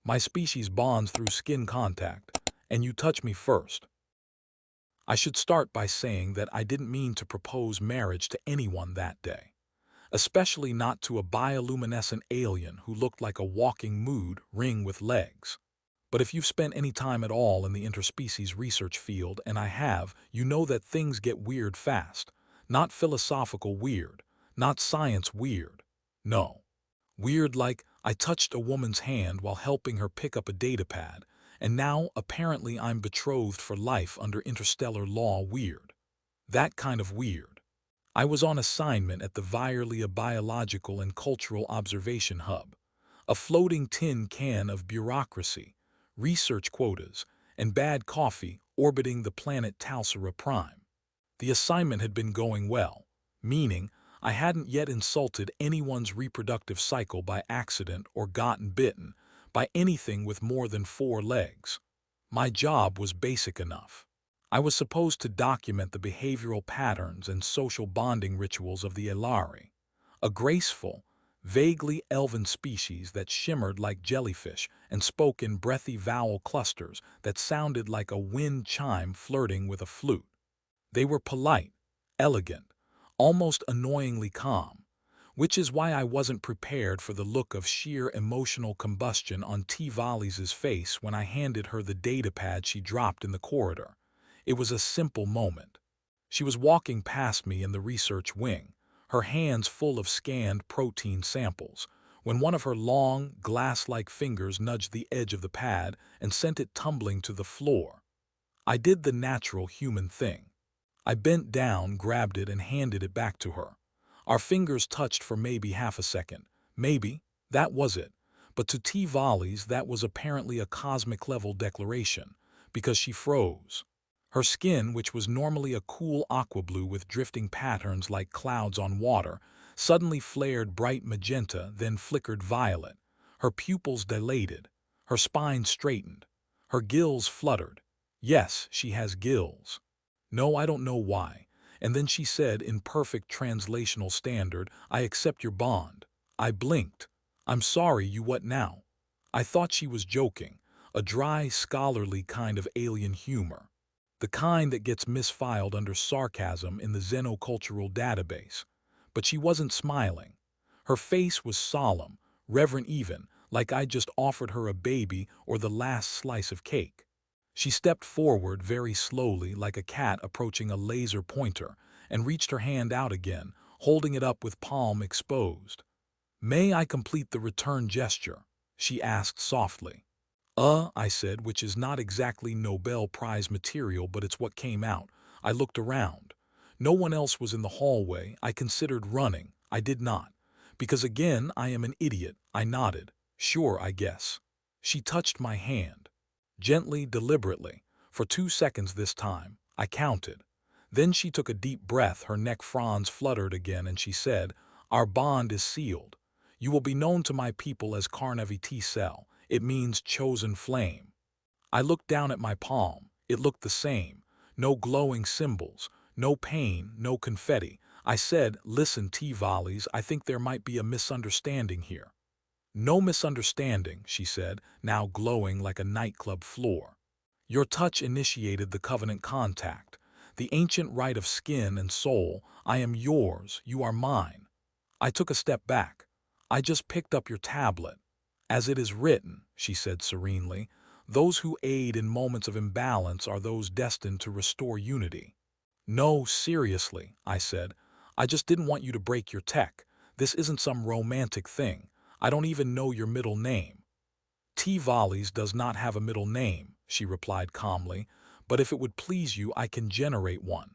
My species bonds through skin contact, and you touch me first. I should start by saying that I didn't mean to propose marriage to anyone that day, especially not to a bioluminescent alien who looked like a walking mood ring with legs. But if you've spent any time at all in the interspecies research field, and I have, you know that things get weird fast. Not philosophical weird, not science weird. No. Weird like I touched a woman's hand while helping her pick up a datapad, and now apparently I'm betrothed for life under interstellar law weird. That kind of weird. I was on assignment at the Virlia Biological and Cultural Observation Hub, a floating tin can of bureaucracy, research quotas, and bad coffee orbiting the planet Talsura Prime. The assignment had been going well, meaning I hadn't yet insulted anyone's reproductive cycle by accident or gotten bitten by anything with more than 4 legs. My job was basic enough. I was supposed to document the behavioral patterns and social bonding rituals of the Aelari, a graceful, vaguely elven species that shimmered like jellyfish and spoke in breathy vowel clusters that sounded like a wind chime flirting with a flute. They were polite, elegant, almost annoyingly calm, which is why I wasn't prepared for the look of sheer emotional combustion on T. Valleys' face when I handed her the datapad she dropped in the corridor. It was a simple moment. She was walking past me in the research wing, her hands full of scanned protein samples, when one of her long, glass-like fingers nudged the edge of the pad and sent it tumbling to the floor. I did the natural human thing. I bent down, grabbed it, and handed it back to her. Our fingers touched for maybe half a second. Maybe, that was it. But to T. Valleys, that was apparently a cosmic-level declaration, because she froze. Her skin, which was normally a cool aqua blue with drifting patterns like clouds on water, suddenly flared bright magenta, then flickered violet. Her pupils dilated. Her spine straightened. Her gills fluttered. Yes, she has gills. No, I don't know why. And then she said in perfect translational standard, I accept your bond. I blinked. I'm sorry, you what now? I thought she was joking, a dry, scholarly kind of alien humor. The kind that gets misfiled under sarcasm in the xenocultural database. But she wasn't smiling. Her face was solemn, reverent even, like I'd just offered her a baby or the last slice of cake. She stepped forward very slowly like a cat approaching a laser pointer and reached her hand out again, holding it up with palm exposed. May I complete the return gesture? She asked softly. I said, which is not exactly Nobel Prize material, but it's what came out. I looked around. No one else was in the hallway. I considered running. I did not. Because again, I am an idiot. I nodded. Sure, I guess. She touched my hand. Gently, deliberately. For 2 seconds this time. I counted. Then she took a deep breath, her neck fronds fluttered again, and she said, Our bond is sealed. You will be known to my people as Carnegie T-Cell. It means chosen flame. I looked down at my palm. It looked the same. No glowing symbols. No pain, no confetti. I said, Listen, T-Valleys, I think there might be a misunderstanding here. No misunderstanding, she said, now glowing like a nightclub floor. Your touch initiated the covenant contact, the ancient right of skin and soul. I am yours, you are mine. I took a step back. I just picked up your tablet. As it is written, she said serenely, those who aid in moments of imbalance are those destined to restore unity. No, seriously, I said. I just didn't want you to break your tech. This isn't some romantic thing. I don't even know your middle name. T. Valleys does not have a middle name, she replied calmly, but if it would please you, I can generate one.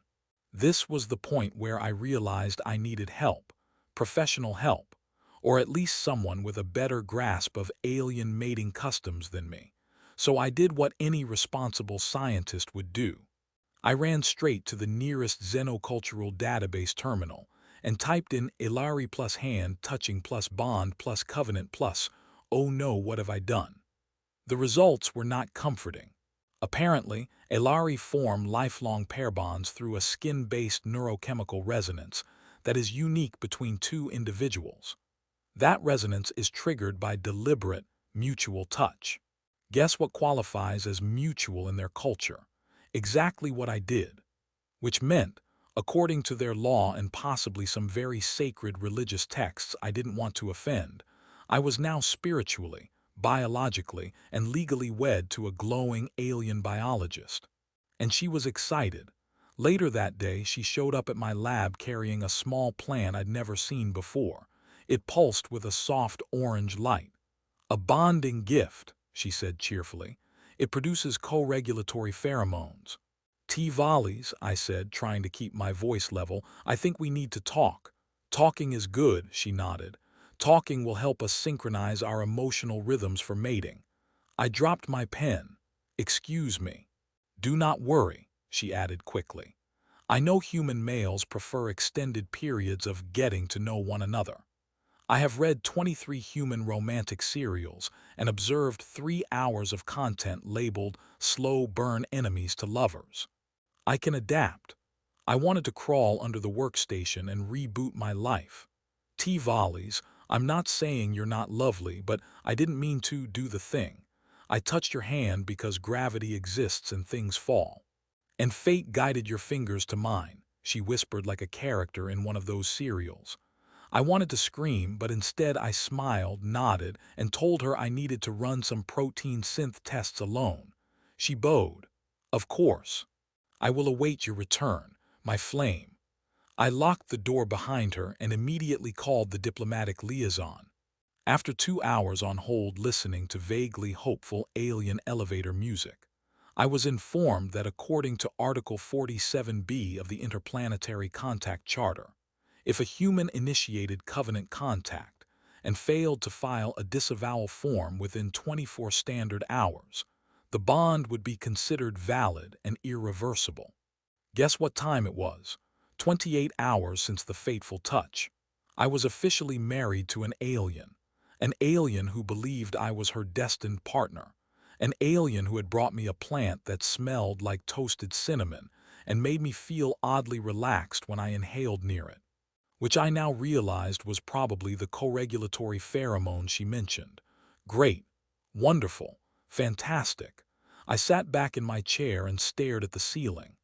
This was the point where I realized I needed help, professional help, or at least someone with a better grasp of alien mating customs than me. So I did what any responsible scientist would do. I ran straight to the nearest xenocultural database terminal and typed in Aelari plus hand touching plus bond plus covenant plus, oh no, what have I done? The results were not comforting. Apparently, Aelari form lifelong pair bonds through a skin-based neurochemical resonance that is unique between two individuals. That resonance is triggered by deliberate, mutual touch. Guess what qualifies as mutual in their culture? Exactly what I did, which meant, according to their law and possibly some very sacred religious texts I didn't want to offend, I was now spiritually, biologically, and legally wed to a glowing alien biologist. And she was excited. Later that day, she showed up at my lab carrying a small plant I'd never seen before. It pulsed with a soft orange light. "A bonding gift," she said cheerfully. "It produces co-regulatory pheromones." "T. Volleys," I said, trying to keep my voice level. "I think we need to talk." "Talking is good," she nodded. "Talking will help us synchronize our emotional rhythms for mating." I dropped my pen. "Excuse me." "Do not worry," she added quickly. "I know human males prefer extended periods of getting to know one another. I have read 23 human romantic serials and observed 3 hours of content labeled slow burn enemies to lovers. I can adapt. I wanted to crawl under the workstation and reboot my life. T. Volleys, I'm not saying you're not lovely, but I didn't mean to do the thing. I touched your hand because gravity exists and things fall. And fate guided your fingers to mine," she whispered like a character in one of those serials. I wanted to scream, but instead I smiled, nodded, and told her I needed to run some protein synth tests alone. She bowed. "Of course. I will await your return, my flame." I locked the door behind her and immediately called the diplomatic liaison. After 2 hours on hold listening to vaguely hopeful alien elevator music, I was informed that according to Article 47B of the Interplanetary Contact Charter, if a human initiated covenant contact and failed to file a disavowal form within 24 standard hours, the bond would be considered valid and irreversible. Guess what time it was? 28 hours since the fateful touch. I was officially married to an alien who believed I was her destined partner, an alien who had brought me a plant that smelled like toasted cinnamon and made me feel oddly relaxed when I inhaled near it, which I now realized was probably the co-regulatory pheromone she mentioned. Great, wonderful, fantastic. I sat back in my chair and stared at the ceiling.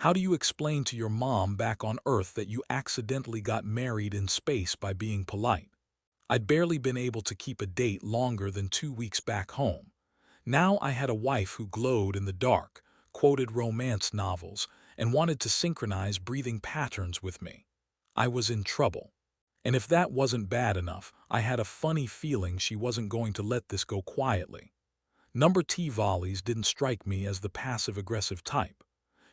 How do you explain to your mom back on Earth that you accidentally got married in space by being polite? I'd barely been able to keep a date longer than 2 weeks back home. Now I had a wife who glowed in the dark, quoted romance novels, and wanted to synchronize breathing patterns with me. I was in trouble. And if that wasn't bad enough, I had a funny feeling she wasn't going to let this go quietly. Number T. Volleys didn't strike me as the passive-aggressive type.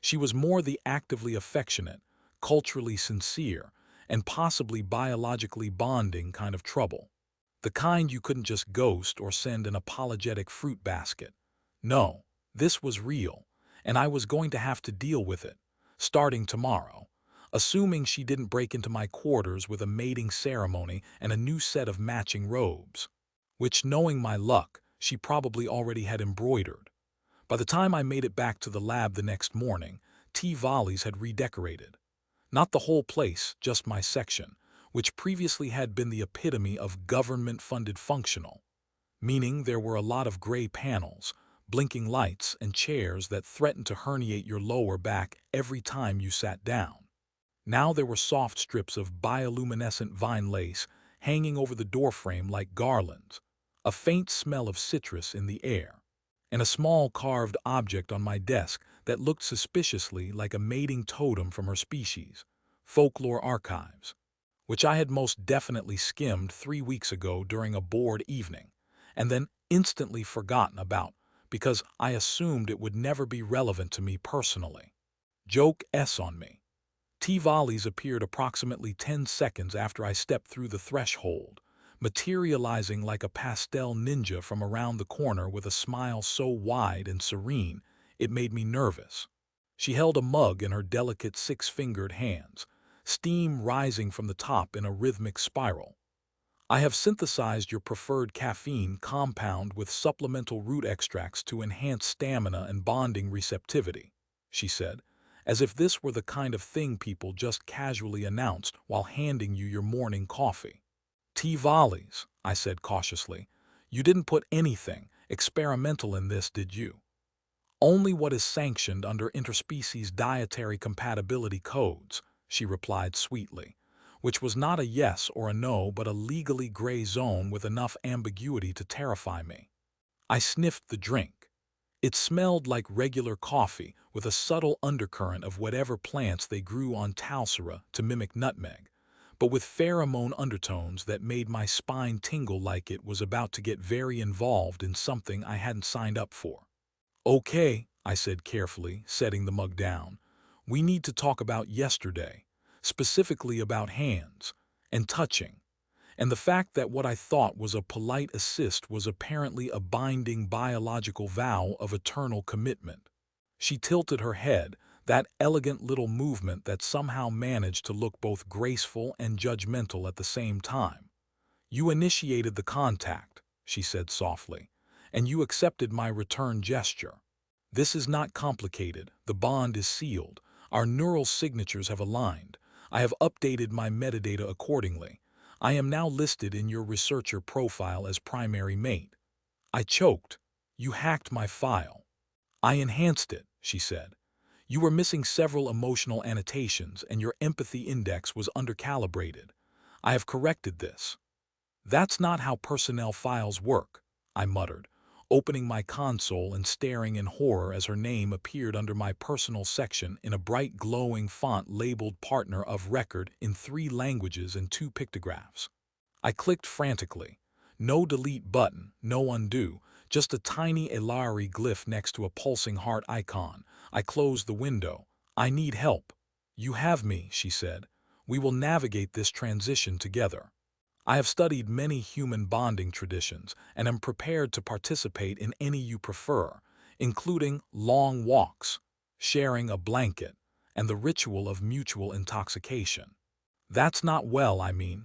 She was more the actively affectionate, culturally sincere, and possibly biologically bonding kind of trouble. The kind you couldn't just ghost or send an apologetic fruit basket. No, this was real, and I was going to have to deal with it, starting tomorrow, assuming she didn't break into my quarters with a mating ceremony and a new set of matching robes, which, knowing my luck, she probably already had embroidered. By the time I made it back to the lab the next morning, T. Volleys had redecorated. Not the whole place, just my section, which previously had been the epitome of government-funded functional, meaning there were a lot of gray panels, blinking lights, and chairs that threatened to herniate your lower back every time you sat down. Now there were soft strips of bioluminescent vine lace hanging over the doorframe like garlands, a faint smell of citrus in the air, and a small carved object on my desk that looked suspiciously like a mating totem from her species, Folklore Archives, which I had most definitely skimmed 3 weeks ago during a bored evening, and then instantly forgotten about because I assumed it would never be relevant to me personally. Joke S on me. T. Volleys appeared approximately 10 seconds after I stepped through the threshold, materializing like a pastel ninja from around the corner with a smile so wide and serene it made me nervous. She held a mug in her delicate six-fingered hands, steam rising from the top in a rhythmic spiral. "I have synthesized your preferred caffeine compound with supplemental root extracts to enhance stamina and bonding receptivity," she said, as if this were the kind of thing people just casually announced while handing you your morning coffee. "T. Volleys," I said cautiously, You didn't put anything experimental in this, did you? Only what is sanctioned under interspecies dietary compatibility codes, she replied sweetly, which was not a yes or a no but a legally gray zone with enough ambiguity to terrify me. I sniffed the drink. It smelled like regular coffee with a subtle undercurrent of whatever plants they grew on Talsera to mimic nutmeg, but with pheromone undertones that made my spine tingle like it was about to get very involved in something I hadn't signed up for. Okay, I said carefully, setting the mug down. We need to talk about yesterday, specifically about hands and touching, and the fact that what I thought was a polite assist was apparently a binding biological vow of eternal commitment. She tilted her head, that elegant little movement that somehow managed to look both graceful and judgmental at the same time. You initiated the contact, she said softly, and you accepted my return gesture. This is not complicated. The bond is sealed. Our neural signatures have aligned. I have updated my metadata accordingly. I am now listed in your researcher profile as primary mate. I choked. You hacked my file. I enhanced it, she said. You were missing several emotional annotations and your empathy index was undercalibrated. I have corrected this. That's not how personnel files work, I muttered, opening my console and staring in horror as her name appeared under my personal section in a bright glowing font labeled Partner of Record in 3 languages and 2 pictographs. I clicked frantically. No delete button, no undo, just a tiny Aelari glyph next to a pulsing heart icon. I closed the window. I need help. You have me, she said. We will navigate this transition together. I have studied many human bonding traditions and am prepared to participate in any you prefer, including long walks, sharing a blanket, and the ritual of mutual intoxication. That's not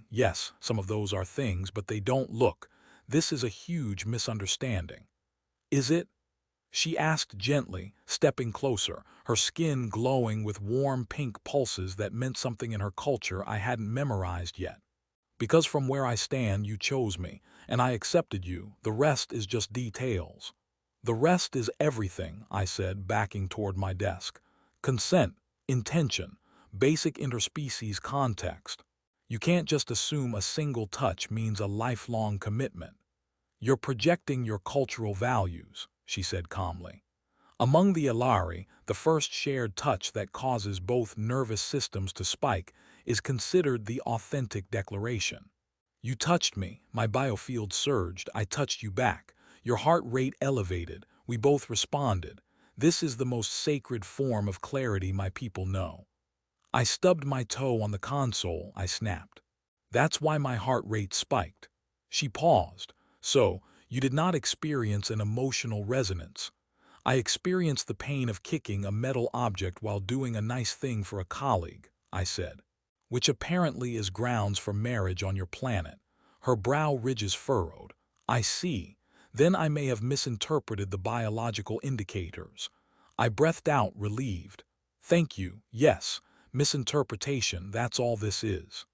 yes, some of those are things, but they don't look. This is a huge misunderstanding. Is it? She asked gently, stepping closer, her skin glowing with warm pink pulses that meant something in her culture I hadn't memorized yet. Because from where I stand, you chose me, and I accepted you. The rest is just details. The rest is everything, I said, backing toward my desk. Consent, intention, basic interspecies context. You can't just assume a single touch means a lifelong commitment. You're projecting your cultural values, she said calmly. Among the Aelari, the first shared touch that causes both nervous systems to spike is considered the authentic declaration. You touched me, my biofield surged, I touched you back. Your heart rate elevated, we both responded. This is the most sacred form of clarity my people know. I stubbed my toe on the console, I snapped. That's why my heart rate spiked. She paused. So, you did not experience an emotional resonance. I experienced the pain of kicking a metal object while doing a nice thing for a colleague, I said. Which apparently is grounds for marriage on your planet. Her brow ridges furrowed. I see. Then I may have misinterpreted the biological indicators. I breathed out, relieved. Thank you, yes, misinterpretation, that's all this is.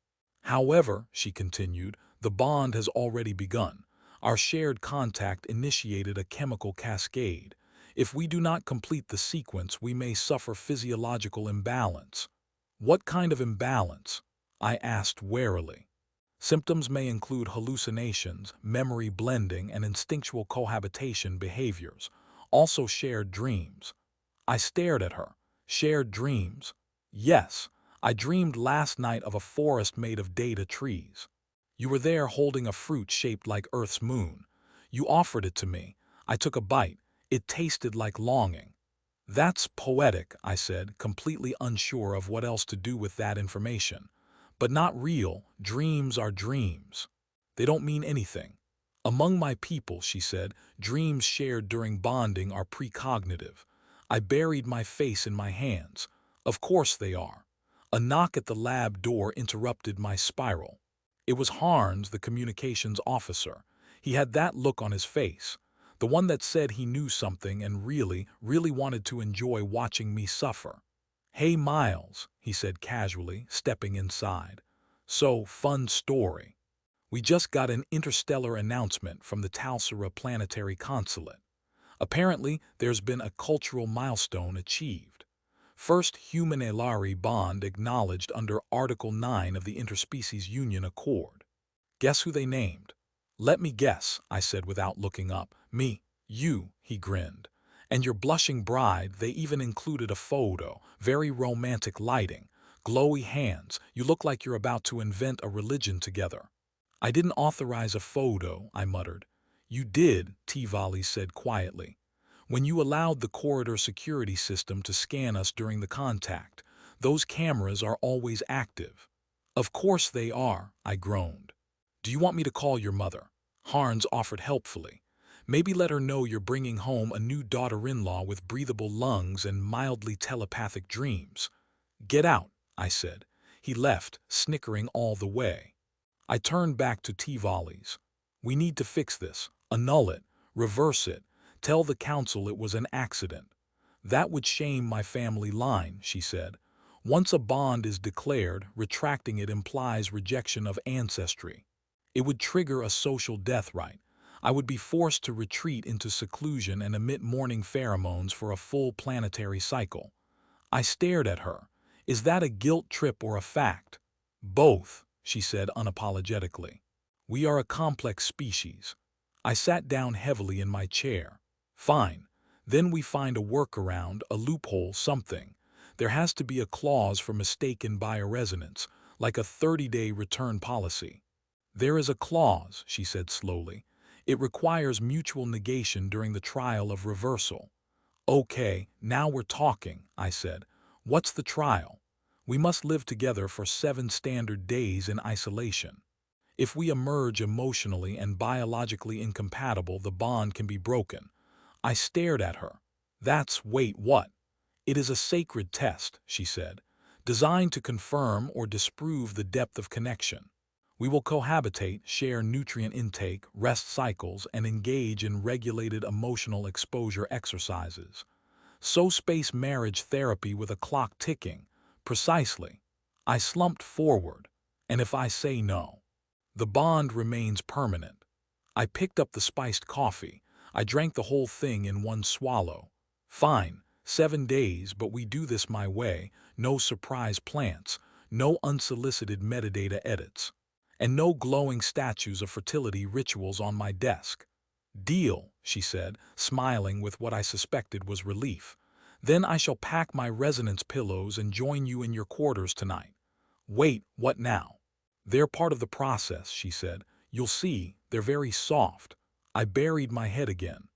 However, she continued, the bond has already begun. Our shared contact initiated a chemical cascade. If we do not complete the sequence, we may suffer physiological imbalance. What kind of imbalance? I asked warily. Symptoms may include hallucinations, memory blending, and instinctual cohabitation behaviors, also shared dreams. I stared at her. Shared dreams? Yes, I dreamed last night of a forest made of data trees. You were there holding a fruit shaped like Earth's moon. You offered it to me. I took a bite. It tasted like longing. That's poetic, I said, completely unsure of what else to do with that information. But not real. Dreams are dreams. They don't mean anything. Among my people, she said, dreams shared during bonding are precognitive. I buried my face in my hands. Of course they are. A knock at the lab door interrupted my spiral. It was Harns, the communications officer. He had that look on his face. The one that said he knew something and really wanted to enjoy watching me suffer. Hey Miles, he said casually, stepping inside. So, fun story. We just got an interstellar announcement from the Talsura Planetary Consulate. Apparently, there's been a cultural milestone achieved. First human Aelari bond acknowledged under Article 9 of the Interspecies Union Accord. Guess who they named? Let me guess, I said without looking up. Me, you, he grinned. And your blushing bride, they even included a photo, very romantic lighting, glowy hands, you look like you're about to invent a religion together. I didn't authorize a photo, I muttered. You did, Tivali said quietly. When you allowed the corridor security system to scan us during the contact, those cameras are always active. Of course they are, I groaned. Do you want me to call your mother? Harns offered helpfully. Maybe let her know you're bringing home a new daughter-in-law with breathable lungs and mildly telepathic dreams. Get out, I said. He left, snickering all the way. I turned back to Tivali's. We need to fix this, annul it, reverse it, tell the council it was an accident. That would shame my family line, she said. Once a bond is declared, retracting it implies rejection of ancestry. It would trigger a social death rite. I would be forced to retreat into seclusion and emit morning pheromones for a full planetary cycle. I stared at her. Is that a guilt trip or a fact? Both, she said unapologetically. We are a complex species. I sat down heavily in my chair. Fine. Then we find a workaround, a loophole, something. There has to be a clause for mistaken bioresonance, like a 30-day return policy. There is a clause, she said slowly. It requires mutual negation during the trial of reversal. Okay, now we're talking, I said. What's the trial? We must live together for 7 standard days in isolation. If we emerge emotionally and biologically incompatible, the bond can be broken. I stared at her. Wait, what? It is a sacred test, she said, designed to confirm or disprove the depth of connection. We will cohabitate, share nutrient intake, rest cycles, and engage in regulated emotional exposure exercises. So space marriage therapy with a clock ticking. Precisely. I slumped forward. And if I say no? The bond remains permanent. I picked up the spiced coffee. I drank the whole thing in one swallow. Fine, 7 days, but we do this my way. No surprise plants, no unsolicited metadata edits, and no glowing statues of fertility rituals on my desk. Deal, she said, smiling with what I suspected was relief. Then I shall pack my resonance pillows and join you in your quarters tonight. Wait, what now? They're part of the process, she said. You'll see, they're very soft. I buried my head again.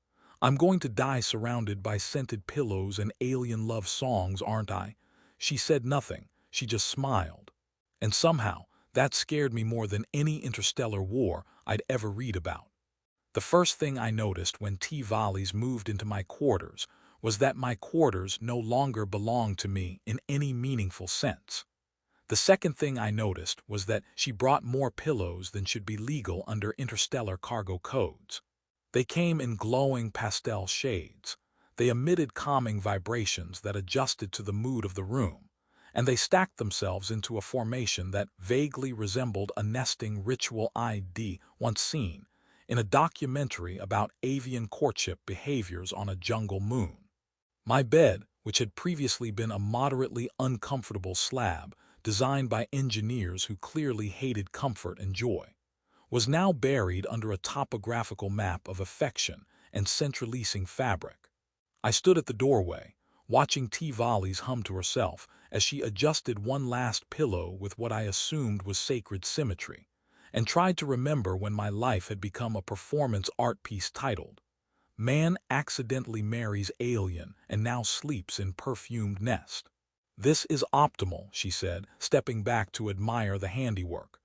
I'm going to die surrounded by scented pillows and alien love songs, aren't I? She said nothing, she just smiled. And somehow, that scared me more than any interstellar war I'd ever read about. The first thing I noticed when Tivali's moved into my quarters was that my quarters no longer belonged to me in any meaningful sense. The second thing I noticed was that she brought more pillows than should be legal under interstellar cargo codes. They came in glowing pastel shades. They emitted calming vibrations that adjusted to the mood of the room, and they stacked themselves into a formation that vaguely resembled a nesting ritual I'd once seen in a documentary about avian courtship behaviors on a jungle moon. My bed, which had previously been a moderately uncomfortable slab designed by engineers who clearly hated comfort and joy, was now buried under a topographical map of affection and centraleasing fabric. I stood at the doorway, watching Tivali's hum to herself as she adjusted one last pillow with what I assumed was sacred symmetry, and tried to remember when my life had become a performance art piece titled, Man Accidentally Marries Alien and Now Sleeps in Perfumed Nest. This is optimal, she said, stepping back to admire the handiwork.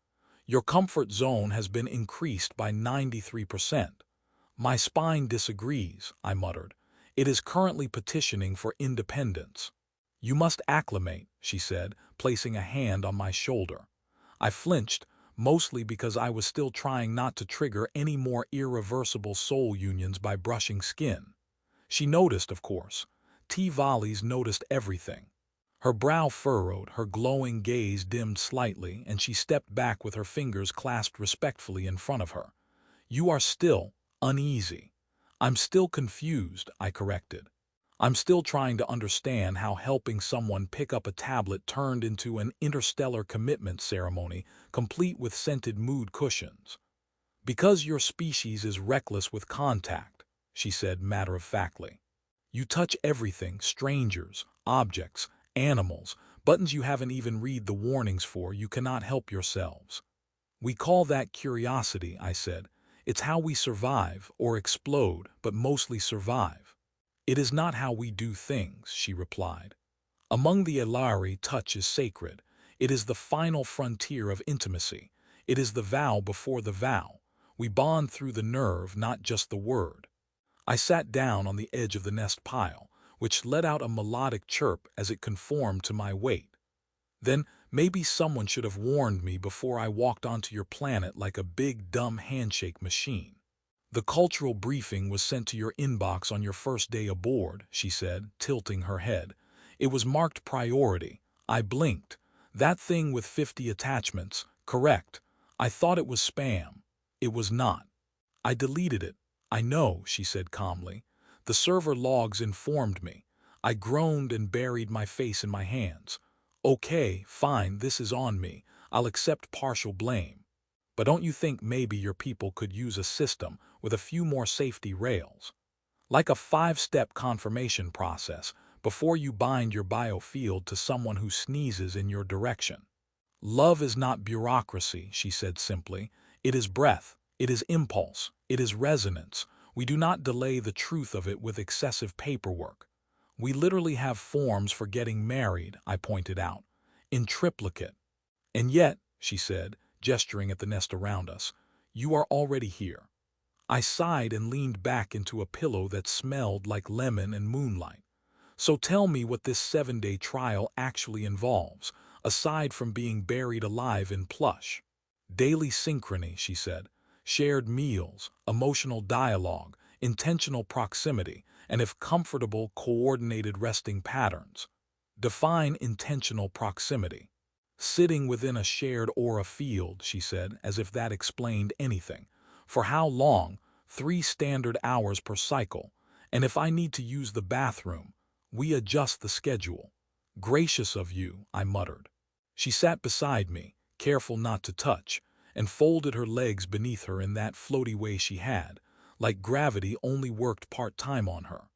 Your comfort zone has been increased by 93%. My spine disagrees, I muttered. It is currently petitioning for independence. You must acclimate, she said, placing a hand on my shoulder. I flinched, mostly because I was still trying not to trigger any more irreversible soul unions by brushing skin. She noticed, of course. Tivali's noticed everything. Her brow furrowed, her glowing gaze dimmed slightly, and she stepped back with her fingers clasped respectfully in front of her. "You are still uneasy." "I'm still confused," I corrected. "I'm still trying to understand how helping someone pick up a tablet turned into an interstellar commitment ceremony, complete with scented mood cushions." "Because your species is reckless with contact," she said matter-of-factly. "You touch everything, strangers, objects, animals, buttons you haven't even read the warnings for. You cannot help yourselves." "We call that curiosity," I said. "It's how we survive, or explode, but mostly survive." "It is not how we do things," she replied. "Among the Aelari, touch is sacred. It is the final frontier of intimacy. It is the vow before the vow. We bond through the nerve, not just the word." I sat down on the edge of the nest pile, which let out a melodic chirp as it conformed to my weight. "Then maybe someone should have warned me before I walked onto your planet like a big dumb handshake machine." "The cultural briefing was sent to your inbox on your first day aboard," she said, tilting her head. "It was marked priority." I blinked. "That thing with 50 attachments, correct. I thought it was spam." "It was not. I deleted it." "I know," she said calmly. "The server logs informed me." I groaned and buried my face in my hands. "Okay, fine, this is on me. I'll accept partial blame. But don't you think maybe your people could use a system with a few more safety rails? Like a 5-step confirmation process before you bind your biofield to someone who sneezes in your direction." "Love is not bureaucracy," she said simply. "It is breath. It is impulse. It is resonance. We do not delay the truth of it with excessive paperwork. We literally have forms for getting married," I pointed out, "in triplicate. And yet," she said, gesturing at the nest around us, "you are already here." I sighed and leaned back into a pillow that smelled like lemon and moonlight. "So tell me what this 7-day trial actually involves, aside from being buried alive in plush." "Daily synchrony," she said. "Shared meals, emotional dialogue, intentional proximity, and if comfortable, coordinated resting patterns." "Define intentional proximity." "Sitting within a shared aura field," she said, as if that explained anything. "For how long? 3 standard hours per cycle. And if I need to use the bathroom, we adjust the schedule." "Gracious of you," I muttered. She sat beside me, careful not to touch, and folded her legs beneath her in that floaty way she had, like gravity only worked part-time on her.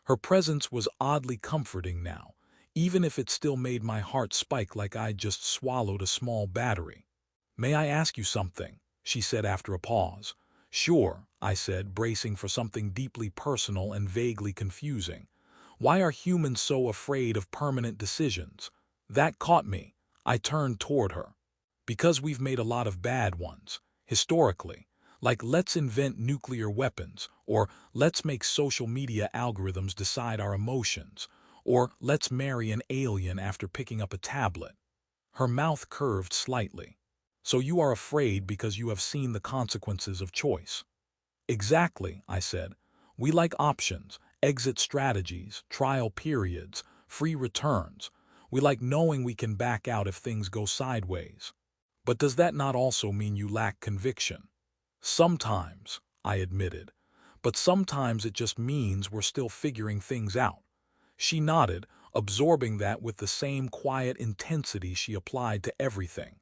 Her presence was oddly comforting now, even if it still made my heart spike like I'd just swallowed a small battery. "May I ask you something?" she said after a pause. "Sure," I said, bracing for something deeply personal and vaguely confusing. "Why are humans so afraid of permanent decisions?" That caught me. I turned toward her. "Because we've made a lot of bad ones, historically. Like let's invent nuclear weapons, or let's make social media algorithms decide our emotions, or let's marry an alien after picking up a tablet." Her mouth curved slightly. "So you are afraid because you have seen the consequences of choice." "Exactly," I said. "We like options, exit strategies, trial periods, free returns. We like knowing we can back out if things go sideways." "But does that not also mean you lack conviction?" "Sometimes," I admitted. "But sometimes it just means we're still figuring things out." She nodded, absorbing that with the same quiet intensity she applied to everything.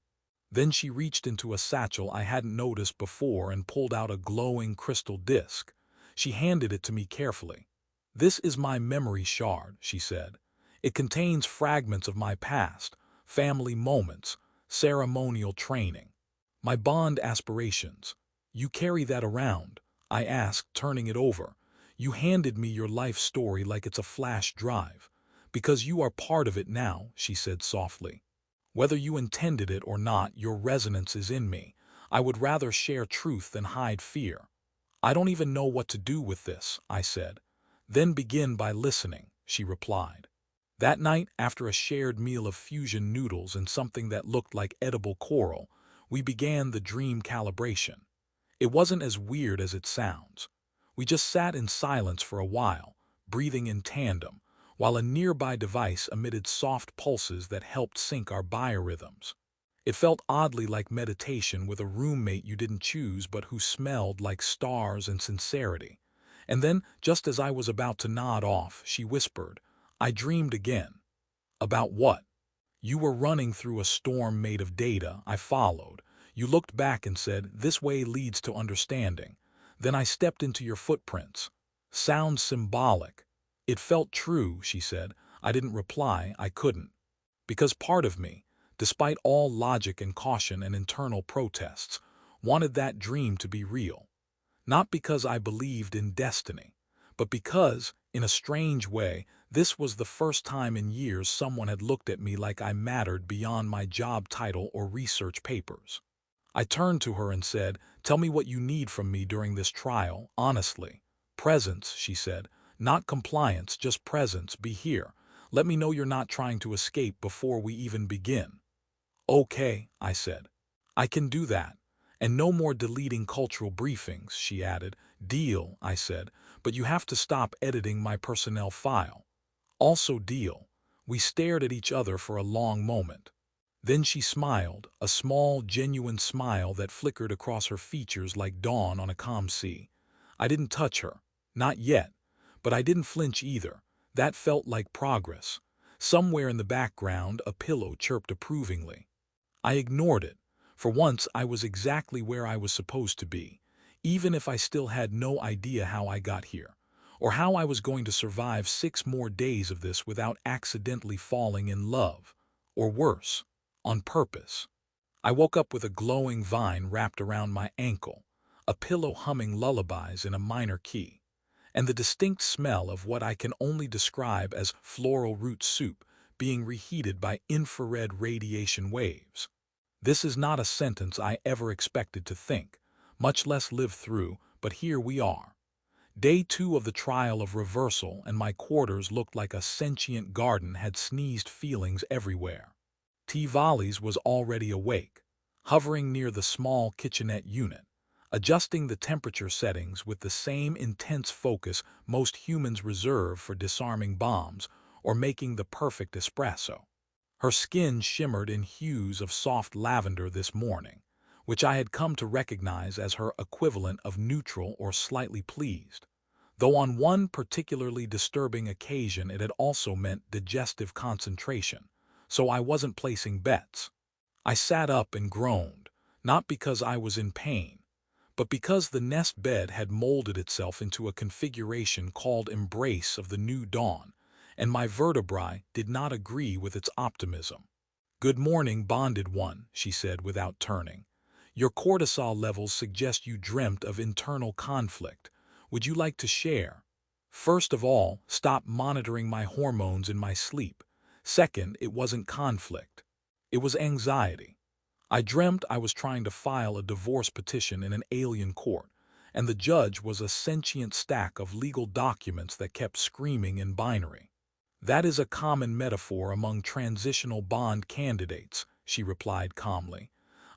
Then she reached into a satchel I hadn't noticed before and pulled out a glowing crystal disc. She handed it to me carefully. "This is my memory shard," she said. "It contains fragments of my past, family moments, ceremonial training, my bond aspirations." "You carry that around?" I asked, turning it over. "You handed me your life story like it's a flash drive." "Because you are part of it now," she said softly. "Whether you intended it or not, your resonance is in me. I would rather share truth than hide fear." "I don't even know what to do with this," I said. "Then begin by listening," she replied. That night, after a shared meal of fusion noodles and something that looked like edible coral, we began the dream calibration. It wasn't as weird as it sounds. We just sat in silence for a while, breathing in tandem, while a nearby device emitted soft pulses that helped sync our biorhythms. It felt oddly like meditation with a roommate you didn't choose but who smelled like stars and sincerity. And then, just as I was about to nod off, she whispered, "I dreamed again." "About what?" "You were running through a storm made of data," I followed. "You looked back and said, 'This way leads to understanding.' Then I stepped into your footprints." "Sounds symbolic." "It felt true," she said. I didn't reply. I couldn't. Because part of me, despite all logic and caution and internal protests, wanted that dream to be real. Not because I believed in destiny, but because, in a strange way, this was the first time in years someone had looked at me like I mattered beyond my job title or research papers. I turned to her and said, "Tell me what you need from me during this trial, honestly." "Presence," she said. "Not compliance, just presence. Be here. Let me know you're not trying to escape before we even begin." "Okay," I said. "I can do that. And no more deleting cultural briefings," she added. "Deal," I said, "but you have to stop editing my personnel file." "Also deal." We stared at each other for a long moment. Then she smiled, a small, genuine smile that flickered across her features like dawn on a calm sea. I didn't touch her. Not yet. But I didn't flinch either. That felt like progress. Somewhere in the background, a pillow chirped approvingly. I ignored it. For once, I was exactly where I was supposed to be, even if I still had no idea how I got here, or how I was going to survive 6 more days of this without accidentally falling in love, or worse, on purpose. I woke up with a glowing vine wrapped around my ankle, a pillow humming lullabies in a minor key, and the distinct smell of what I can only describe as floral root soup being reheated by infrared radiation waves. This is not a sentence I ever expected to think, much less live through, but here we are. Day 2 of the trial of reversal, and my quarters looked like a sentient garden had sneezed feelings everywhere. T-Valles was already awake, hovering near the small kitchenette unit, adjusting the temperature settings with the same intense focus most humans reserve for disarming bombs or making the perfect espresso. Her skin shimmered in hues of soft lavender this morning, which I had come to recognize as her equivalent of neutral or slightly pleased, though on one particularly disturbing occasion it had also meant digestive concentration, so I wasn't placing bets. I sat up and groaned, not because I was in pain, but because the nest bed had molded itself into a configuration called embrace of the new dawn, and my vertebrae did not agree with its optimism. "Good morning, bonded one," she said without turning. "Your cortisol levels suggest you dreamt of internal conflict. Would you like to share? First of all, stop monitoring my hormones in my sleep. Second, it wasn't conflict. It was anxiety. I dreamt I was trying to file a divorce petition in an alien court, and the judge was a sentient stack of legal documents that kept screaming in binary. That is a common metaphor among transitional bond candidates," she replied calmly.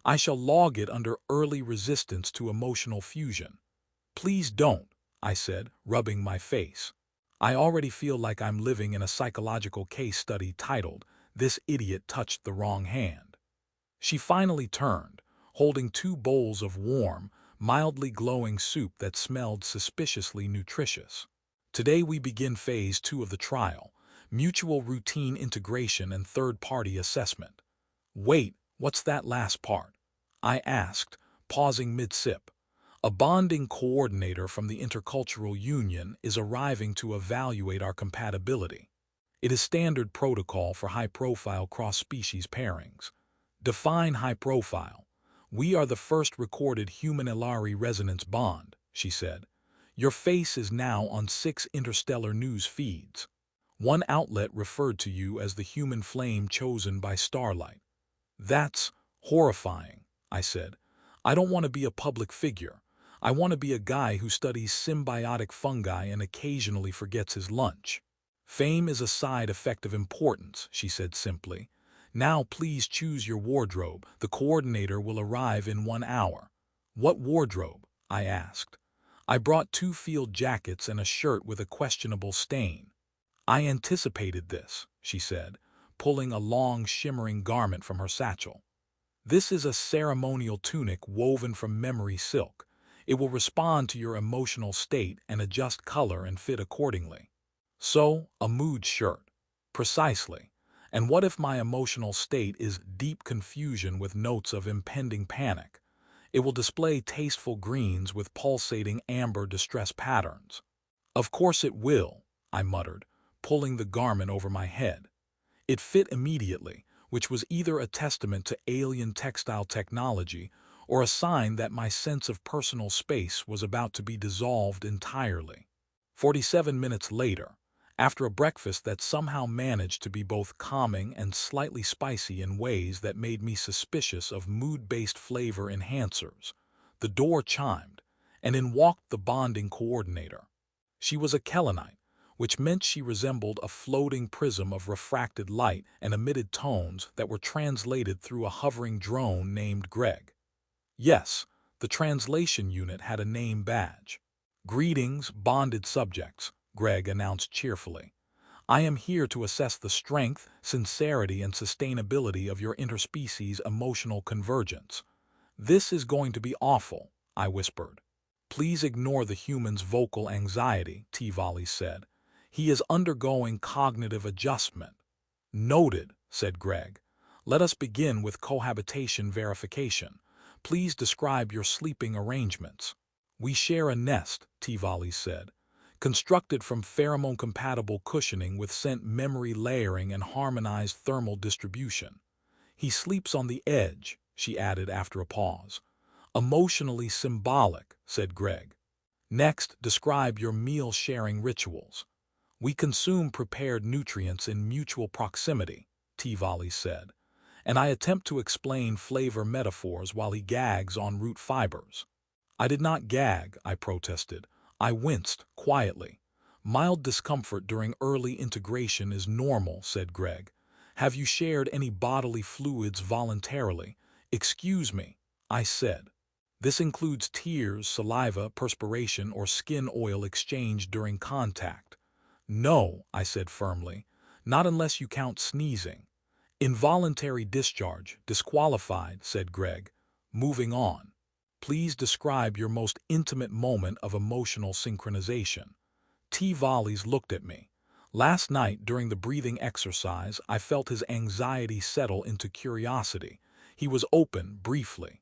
"I shall log it under early resistance to emotional fusion." "Please don't," I said, rubbing my face. "I already feel like I'm living in a psychological case study titled, 'This Idiot Touched the Wrong Hand.'" She finally turned, holding 2 bowls of warm, mildly glowing soup that smelled suspiciously nutritious. "Today we begin phase 2 of the trial, mutual routine integration and third-party assessment." "Wait, what's that last part?" I asked, pausing mid-sip. "A bonding coordinator from the Intercultural Union is arriving to evaluate our compatibility. It is standard protocol for high-profile cross-species pairings." "Define high-profile." "We are the first recorded human Aelari resonance bond," she said. "Your face is now on 6 interstellar news feeds. One outlet referred to you as the human flame chosen by starlight." "That's horrifying," I said. "I don't want to be a public figure. I want to be a guy who studies symbiotic fungi and occasionally forgets his lunch." "Fame is a side effect of importance," she said simply. "Now please choose your wardrobe. The coordinator will arrive in 1 hour." "What wardrobe?" I asked. "I brought 2 field jackets and a shirt with a questionable stain." I anticipated this, she said, pulling a long, shimmering garment from her satchel. This is a ceremonial tunic woven from memory silk. It will respond to your emotional state and adjust color and fit accordingly. So, a mood shirt. Precisely. And what if my emotional state is deep confusion with notes of impending panic? It will display tasteful greens with pulsating amber distress patterns. Of course it will, I muttered, pulling the garment over my head. It fit immediately, which was either a testament to alien textile technology or a sign that my sense of personal space was about to be dissolved entirely. 47 minutes later, after a breakfast that somehow managed to be both calming and slightly spicy in ways that made me suspicious of mood-based flavor enhancers, the door chimed, and in walked the bonding coordinator. She was a Kellanite, which meant she resembled a floating prism of refracted light and emitted tones that were translated through a hovering drone named Greg. Yes, the translation unit had a name badge. "Greetings, bonded subjects," Greg announced cheerfully. "I am here to assess the strength, sincerity, and sustainability of your interspecies emotional convergence." "This is going to be awful," I whispered. "Please ignore the human's vocal anxiety," T-Volley said. "He is undergoing cognitive adjustment." "Noted," said Greg. "Let us begin with cohabitation verification. Please describe your sleeping arrangements." "We share a nest," T-Volley said, "constructed from pheromone-compatible cushioning with scent memory layering and harmonized thermal distribution." "He sleeps on the edge," she added after a pause. "Emotionally symbolic," said Greg. "Next, describe your meal-sharing rituals." "We consume prepared nutrients in mutual proximity," T-Volley said, "and I attempt to explain flavor metaphors while he gags on root fibers." "I did not gag," I protested. "I winced, quietly." "Mild discomfort during early integration is normal," said Greg. "Have you shared any bodily fluids voluntarily?" "Excuse me," I said. "This includes tears, saliva, perspiration, or skin oil exchanged during contact." "No," I said firmly, "not unless you count sneezing." "Involuntary discharge, disqualified," said Greg. "Moving on. Please describe your most intimate moment of emotional synchronization." T-Volleys looked at me. Last night, during the breathing exercise, I felt his anxiety settle into curiosity. He was open, briefly.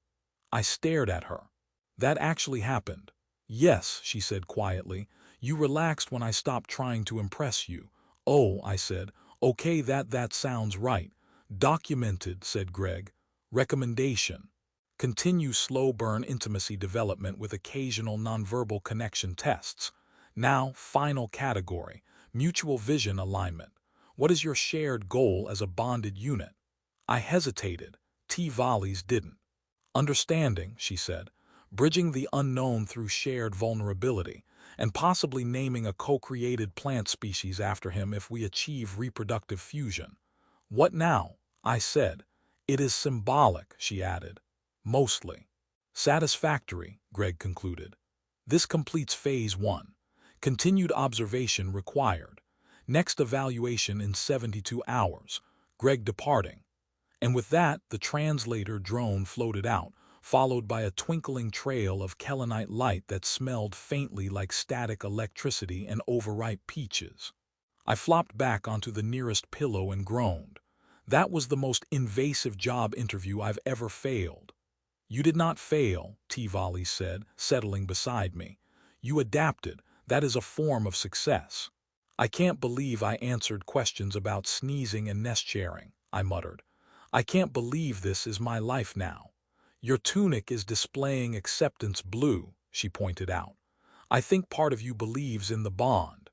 I stared at her. "That actually happened." "Yes," she said quietly. "You relaxed when I stopped trying to impress you." "Oh," I said. "Okay, that sounds right." "Documented," said Greg. "Recommendation: continue slow-burn intimacy development with occasional nonverbal connection tests." Now, final category: mutual vision alignment. What is your shared goal as a bonded unit? I hesitated. T-Volleys didn't. "Understanding," she said. "Bridging the unknown through shared vulnerability, and possibly naming a co-created plant species after him if we achieve reproductive fusion." "What now?" I said. "It is symbolic," she added. "Mostly." "Satisfactory," Greg concluded. "This completes Phase 1. Continued observation required. Next evaluation in 72 hours. Greg departing." And with that, the translator drone floated out, followed by a twinkling trail of Kellanite light that smelled faintly like static electricity and overripe peaches. I flopped back onto the nearest pillow and groaned. That was the most invasive job interview I've ever failed. "You did not fail," T-Volley said, settling beside me. "You adapted. That is a form of success." "I can't believe I answered questions about sneezing and nest sharing," I muttered. "I can't believe this is my life now." "Your tunic is displaying acceptance blue," she pointed out. "I think part of you believes in the bond."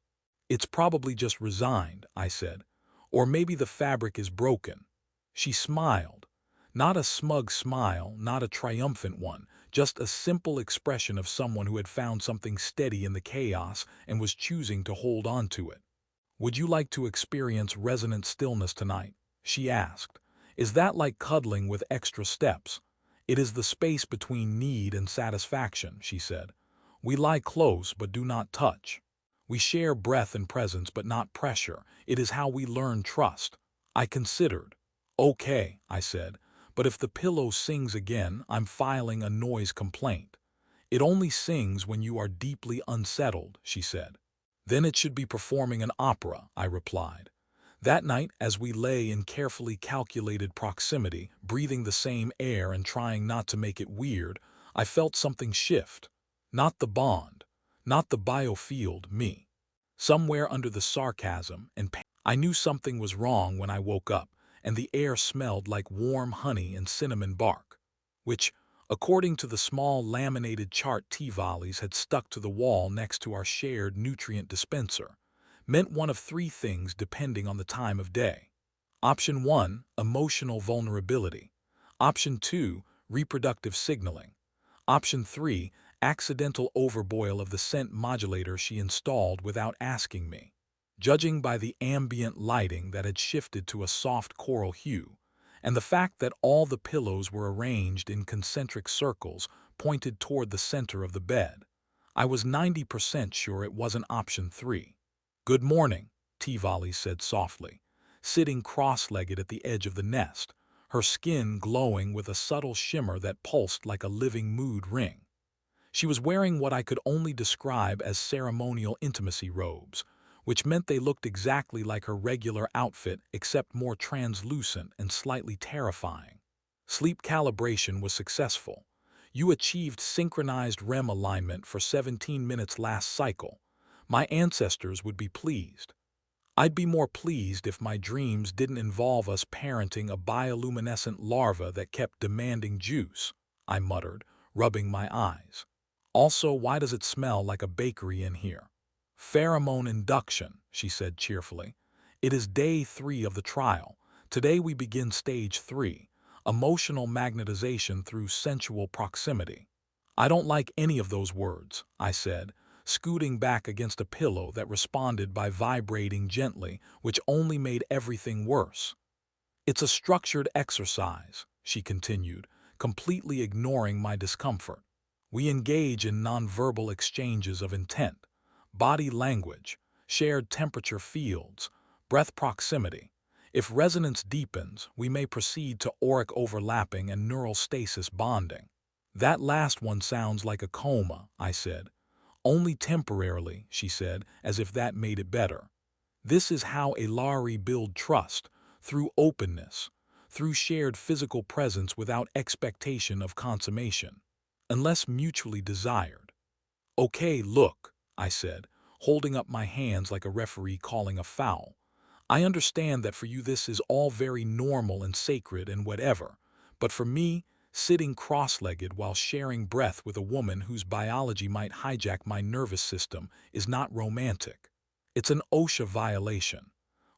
"It's probably just resigned," I said. "Or maybe the fabric is broken." She smiled. Not a smug smile, not a triumphant one, just a simple expression of someone who had found something steady in the chaos and was choosing to hold on to it. "Would you like to experience resonant stillness tonight?" she asked. "Is that like cuddling with extra steps?" "It is the space between need and satisfaction," she said. "We lie close but do not touch." We share breath and presence, but not pressure. It is how we learn trust. I considered. Okay, I said, but if the pillow sings again, I'm filing a noise complaint. It only sings when you are deeply unsettled, she said. Then it should be performing an opera, I replied. That night, as we lay in carefully calculated proximity, breathing the same air and trying not to make it weird, I felt something shift. Not the bond, not the biofield, me. Somewhere under the sarcasm and pain, I knew something was wrong when I woke up, and the air smelled like warm honey and cinnamon bark, which, according to the small laminated chart T-volleys had stuck to the wall next to our shared nutrient dispenser, meant one of three things depending on the time of day. Option 1, emotional vulnerability. Option 2, reproductive signaling. Option 3, accidental overboil of the scent modulator she installed without asking me. Judging by the ambient lighting that had shifted to a soft coral hue, and the fact that all the pillows were arranged in concentric circles pointed toward the center of the bed, I was 90% sure it wasn't option 3. "Good morning," T-Volley said softly, sitting cross-legged at the edge of the nest, her skin glowing with a subtle shimmer that pulsed like a living mood ring. She was wearing what I could only describe as ceremonial intimacy robes, which meant they looked exactly like her regular outfit except more translucent and slightly terrifying. "Sleep calibration was successful. You achieved synchronized REM alignment for 17 minutes last cycle. My ancestors would be pleased. I'd be more pleased if my dreams didn't involve us parenting a bioluminescent larva that kept demanding juice," I muttered, rubbing my eyes. "Also, why does it smell like a bakery in here?" "Pheromone induction," she said cheerfully. "It is day 3 of the trial. Today we begin stage 3, emotional magnetization through sensual proximity." "I don't like any of those words," I said, scooting back against a pillow that responded by vibrating gently, which only made everything worse. "It's a structured exercise," she continued, completely ignoring my discomfort. "We engage in nonverbal exchanges of intent, body language, shared temperature fields, breath proximity. If resonance deepens, we may proceed to auric overlapping and neural stasis bonding." "That last one sounds like a coma," I said. "Only temporarily," she said, as if that made it better. "This is how Aelari build trust, through openness, through shared physical presence without expectation of consummation, unless mutually desired." "Okay, look," I said, holding up my hands like a referee calling a foul. "I understand that for you this is all very normal and sacred and whatever, but for me, sitting cross-legged while sharing breath with a woman whose biology might hijack my nervous system is not romantic. It's an OSHA violation.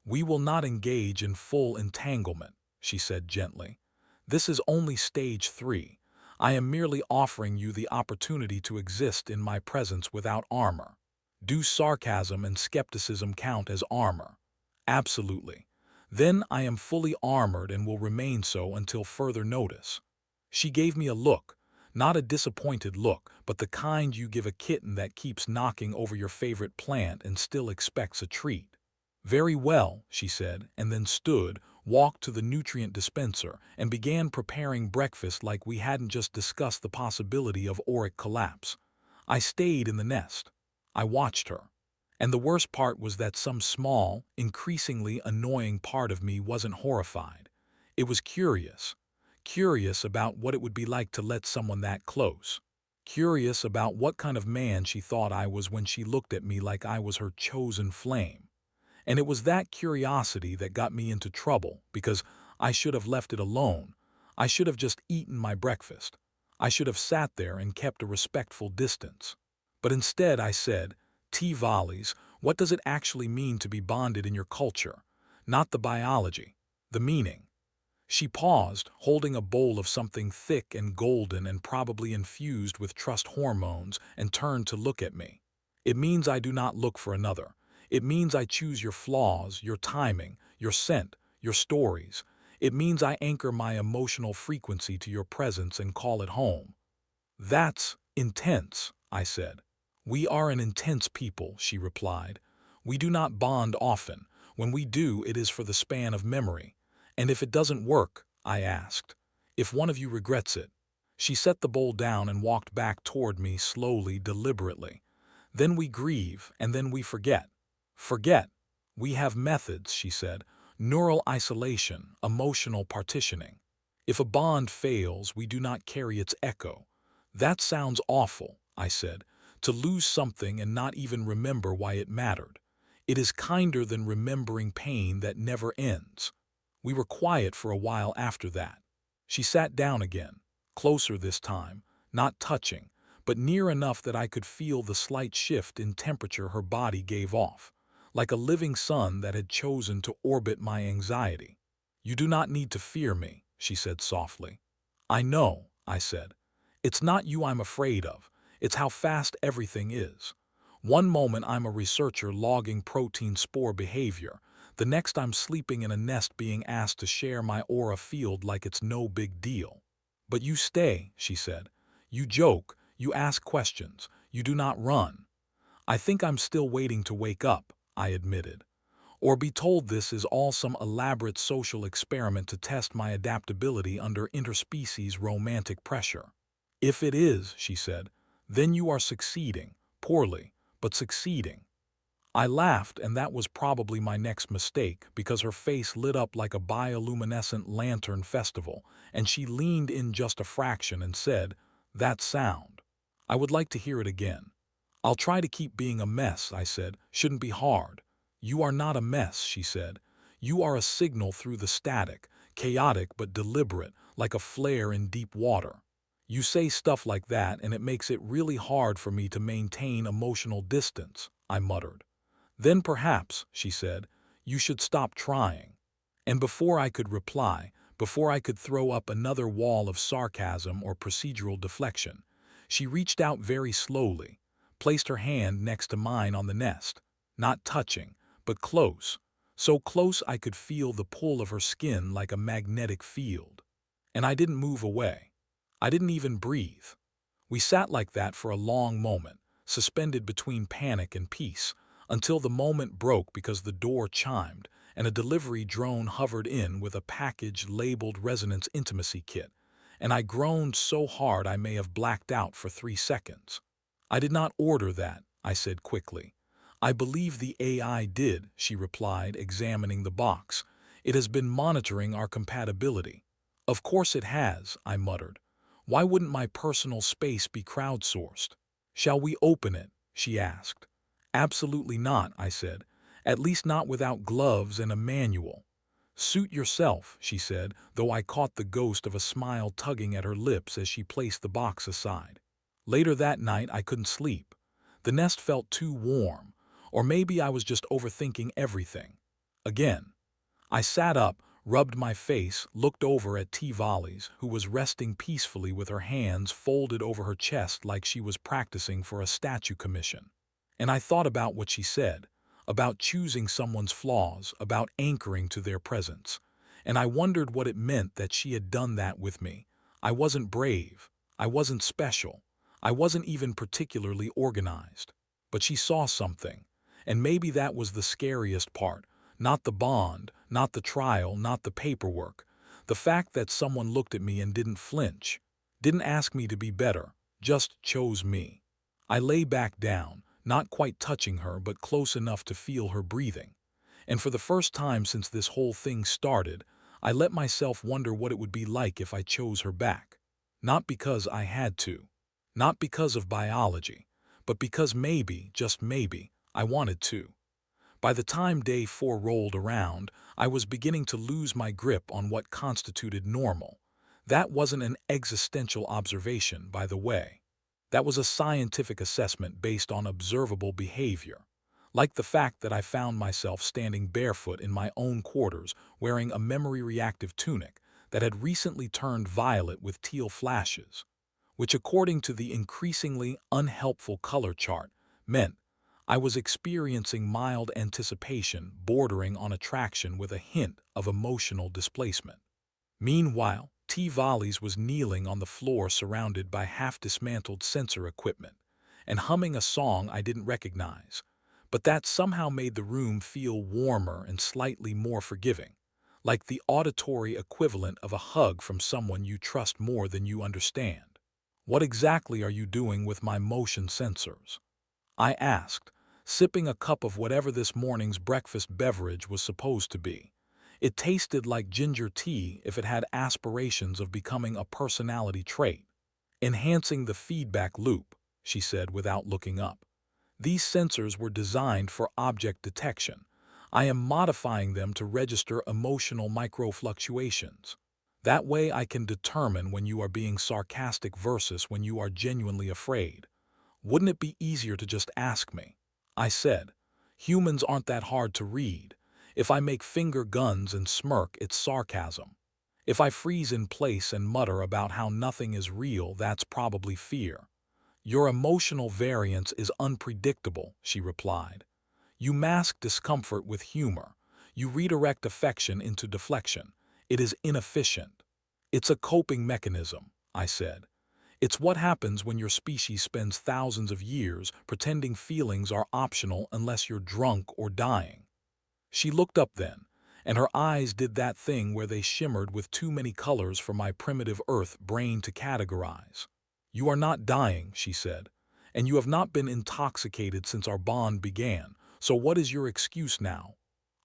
We will not engage in full entanglement," she said gently. "This is only stage 3. I am merely offering you the opportunity to exist in my presence without armor." "Do sarcasm and skepticism count as armor?" "Absolutely. Then I am fully armored and will remain so until further notice." She gave me a look, not a disappointed look, but the kind you give a kitten that keeps knocking over your favorite plant and still expects a treat. "Very well," she said, and then stood, walked to the nutrient dispenser, and began preparing breakfast like we hadn't just discussed the possibility of auric collapse. I stayed in the nest. I watched her. And the worst part was that some small, increasingly annoying part of me wasn't horrified. It was curious. Curious about what it would be like to let someone that close. Curious about what kind of man she thought I was when she looked at me like I was her chosen flame. And it was that curiosity that got me into trouble, because I should have left it alone. I should have just eaten my breakfast. I should have sat there and kept a respectful distance. But instead I said, "T-Volleys, what does it actually mean to be bonded in your culture? Not the biology, the meaning." She paused, holding a bowl of something thick and golden and probably infused with trust hormones, and turned to look at me. "It means I do not look for another. It means I choose your flaws, your timing, your scent, your stories. It means I anchor my emotional frequency to your presence and call it home." "That's intense," I said. "We are an intense people," she replied. "We do not bond often. When we do, it is for the span of memory. And if it doesn't work," I asked, "if one of you regrets it?" She set the bowl down and walked back toward me slowly, deliberately. "Then we grieve, and then we forget." "Forget? We have methods," she said. "Neural isolation, emotional partitioning. If a bond fails, we do not carry its echo." "That sounds awful," I said, "to lose something and not even remember why it mattered. It is kinder than remembering pain that never ends." We were quiet for a while after that. She sat down again, closer this time, not touching, but near enough that I could feel the slight shift in temperature her body gave off, like a living sun that had chosen to orbit my anxiety. "You do not need to fear me," she said softly. "I know," I said. "It's not you I'm afraid of. It's how fast everything is. One moment I'm a researcher logging protein spore behavior. The next I'm sleeping in a nest being asked to share my aura field like it's no big deal." "But you stay," she said. "You joke, you ask questions, you do not run." "I think I'm still waiting to wake up," I admitted. "Or be told this is all some elaborate social experiment to test my adaptability under interspecies romantic pressure." "If it is," she said, "then you are succeeding, poorly, but succeeding." I laughed, and that was probably my next mistake, because her face lit up like a bioluminescent lantern festival, and she leaned in just a fraction and said, "That sound. I would like to hear it again." "I'll try to keep being a mess," I said. "Shouldn't be hard." "You are not a mess," she said. "You are a signal through the static, chaotic but deliberate, like a flare in deep water." "You say stuff like that, and it makes it really hard for me to maintain emotional distance," I muttered. "Then perhaps," she said, "you should stop trying." And before I could reply, before I could throw up another wall of sarcasm or procedural deflection, she reached out very slowly, placed her hand next to mine on the nest, not touching, but close, so close I could feel the pull of her skin like a magnetic field. And I didn't move away. I didn't even breathe. We sat like that for a long moment, suspended between panic and peace, until the moment broke because the door chimed and a delivery drone hovered in with a package labeled Resonance Intimacy Kit, and I groaned so hard I may have blacked out for 3 seconds. "I did not order that," I said quickly. "I believe the AI did," she replied, examining the box. "It has been monitoring our compatibility." "Of course it has," I muttered. "Why wouldn't my personal space be crowdsourced?" "Shall we open it?" she asked. "Absolutely not," I said. "At least not without gloves and a manual." "Suit yourself," she said, though I caught the ghost of a smile tugging at her lips as she placed the box aside. Later that night I couldn't sleep. The nest felt too warm, or maybe I was just overthinking everything. Again. I sat up, rubbed my face, looked over at T-Volleys, who was resting peacefully with her hands folded over her chest like she was practicing for a statue commission. And I thought about what she said, about choosing someone's flaws, about anchoring to their presence. And I wondered what it meant that she had done that with me. I wasn't brave. I wasn't special. I wasn't even particularly organized. But she saw something. And maybe that was the scariest part. Not the bond, not the trial, not the paperwork. The fact that someone looked at me and didn't flinch, didn't ask me to be better, just chose me. I lay back down, not quite touching her but close enough to feel her breathing. And for the first time since this whole thing started, I let myself wonder what it would be like if I chose her back. Not because I had to. Not because of biology. But because maybe, just maybe, I wanted to. By the time day 4 rolled around, I was beginning to lose my grip on what constituted normal. That wasn't an existential observation, by the way. That was a scientific assessment based on observable behavior. Like the fact that I found myself standing barefoot in my own quarters wearing a memory-reactive tunic that had recently turned violet with teal flashes, which according to the increasingly unhelpful color chart meant I was experiencing mild anticipation bordering on attraction with a hint of emotional displacement. Meanwhile, T. Volleys was kneeling on the floor surrounded by half-dismantled sensor equipment, and humming a song I didn't recognize. But that somehow made the room feel warmer and slightly more forgiving, like the auditory equivalent of a hug from someone you trust more than you understand. "What exactly are you doing with my motion sensors?" I asked, sipping a cup of whatever this morning's breakfast beverage was supposed to be. It tasted like ginger tea if it had aspirations of becoming a personality trait. "Enhancing the feedback loop," she said without looking up. "These sensors were designed for object detection. I am modifying them to register emotional microfluctuations. That way I can determine when you are being sarcastic versus when you are genuinely afraid." "Wouldn't it be easier to just ask me?" I said. "Humans aren't that hard to read. If I make finger guns and smirk, it's sarcasm. If I freeze in place and mutter about how nothing is real, that's probably fear." "Your emotional variance is unpredictable," she replied. "You mask discomfort with humor. You redirect affection into deflection. It is inefficient." "It's a coping mechanism," I said. "It's what happens when your species spends thousands of years pretending feelings are optional unless you're drunk or dying." She looked up then, and her eyes did that thing where they shimmered with too many colors for my primitive Earth brain to categorize. "You are not dying," she said, "and you have not been intoxicated since our bond began, so what is your excuse now?"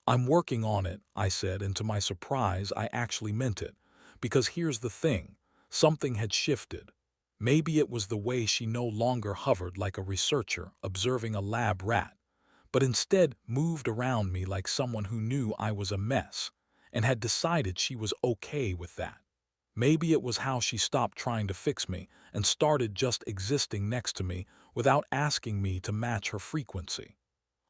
"I'm working on it," I said, and to my surprise I actually meant it. Because here's the thing, something had shifted. Maybe it was the way she no longer hovered like a researcher observing a lab rat, but instead moved around me like someone who knew I was a mess and had decided she was okay with that. Maybe it was how she stopped trying to fix me and started just existing next to me without asking me to match her frequency.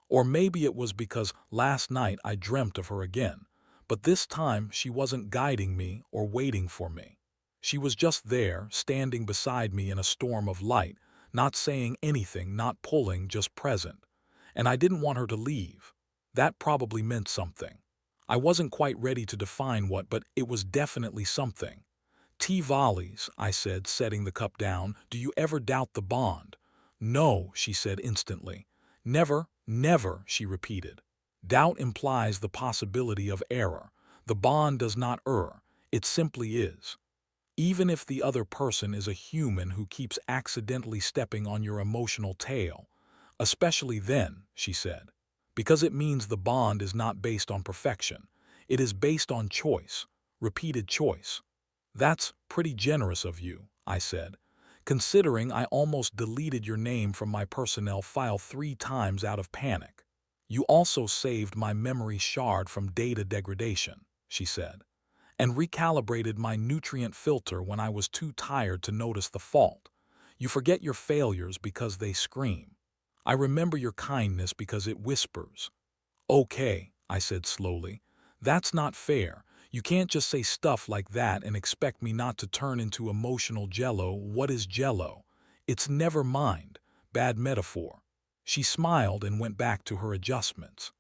Or maybe it was because last night I dreamt of her again, but this time she wasn't guiding me or waiting for me. She was just there, standing beside me in a storm of light, not saying anything, not pulling, just present. And I didn't want her to leave. That probably meant something. I wasn't quite ready to define what, but it was definitely something. "Tea volleys," I said, setting the cup down. "Do you ever doubt the bond?" "No," she said instantly. "Never, never," she repeated. "Doubt implies the possibility of error. The bond does not err. It simply is. Even if the other person is a human who keeps accidentally stepping on your emotional tail. Especially then," she said. "Because it means the bond is not based on perfection. It is based on choice, repeated choice." "That's pretty generous of you," I said, "considering I almost deleted your name from my personnel file 3 times out of panic." "You also saved my memory shard from data degradation," she said, "and recalibrated my nutrient filter when I was too tired to notice the fault. You forget your failures because they scream. I remember your kindness because it whispers." "Okay," I said slowly. "That's not fair. You can't just say stuff like that and expect me not to turn into emotional jello." "What is jello?" "It's never mind. Bad metaphor." She smiled and went back to her adjustments.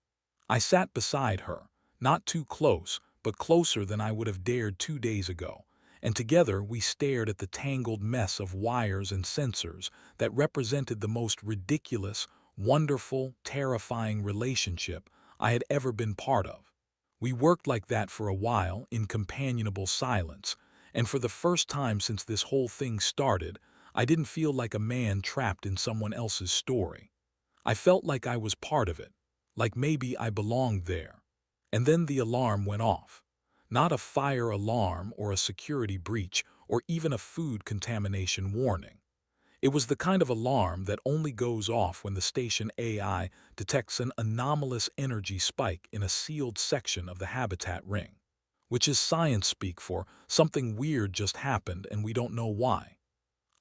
I sat beside her, not too close, but closer than I would have dared 2 days ago, and together we stared at the tangled mess of wires and sensors that represented the most ridiculous, wonderful, terrifying relationship I had ever been part of. We worked like that for a while in companionable silence, and for the first time since this whole thing started, I didn't feel like a man trapped in someone else's story. I felt like I was part of it, like maybe I belonged there. And then the alarm went off. Not a fire alarm or a security breach or even a food contamination warning. It was the kind of alarm that only goes off when the station AI detects an anomalous energy spike in a sealed section of the habitat ring, which is science speak for something weird just happened and we don't know why.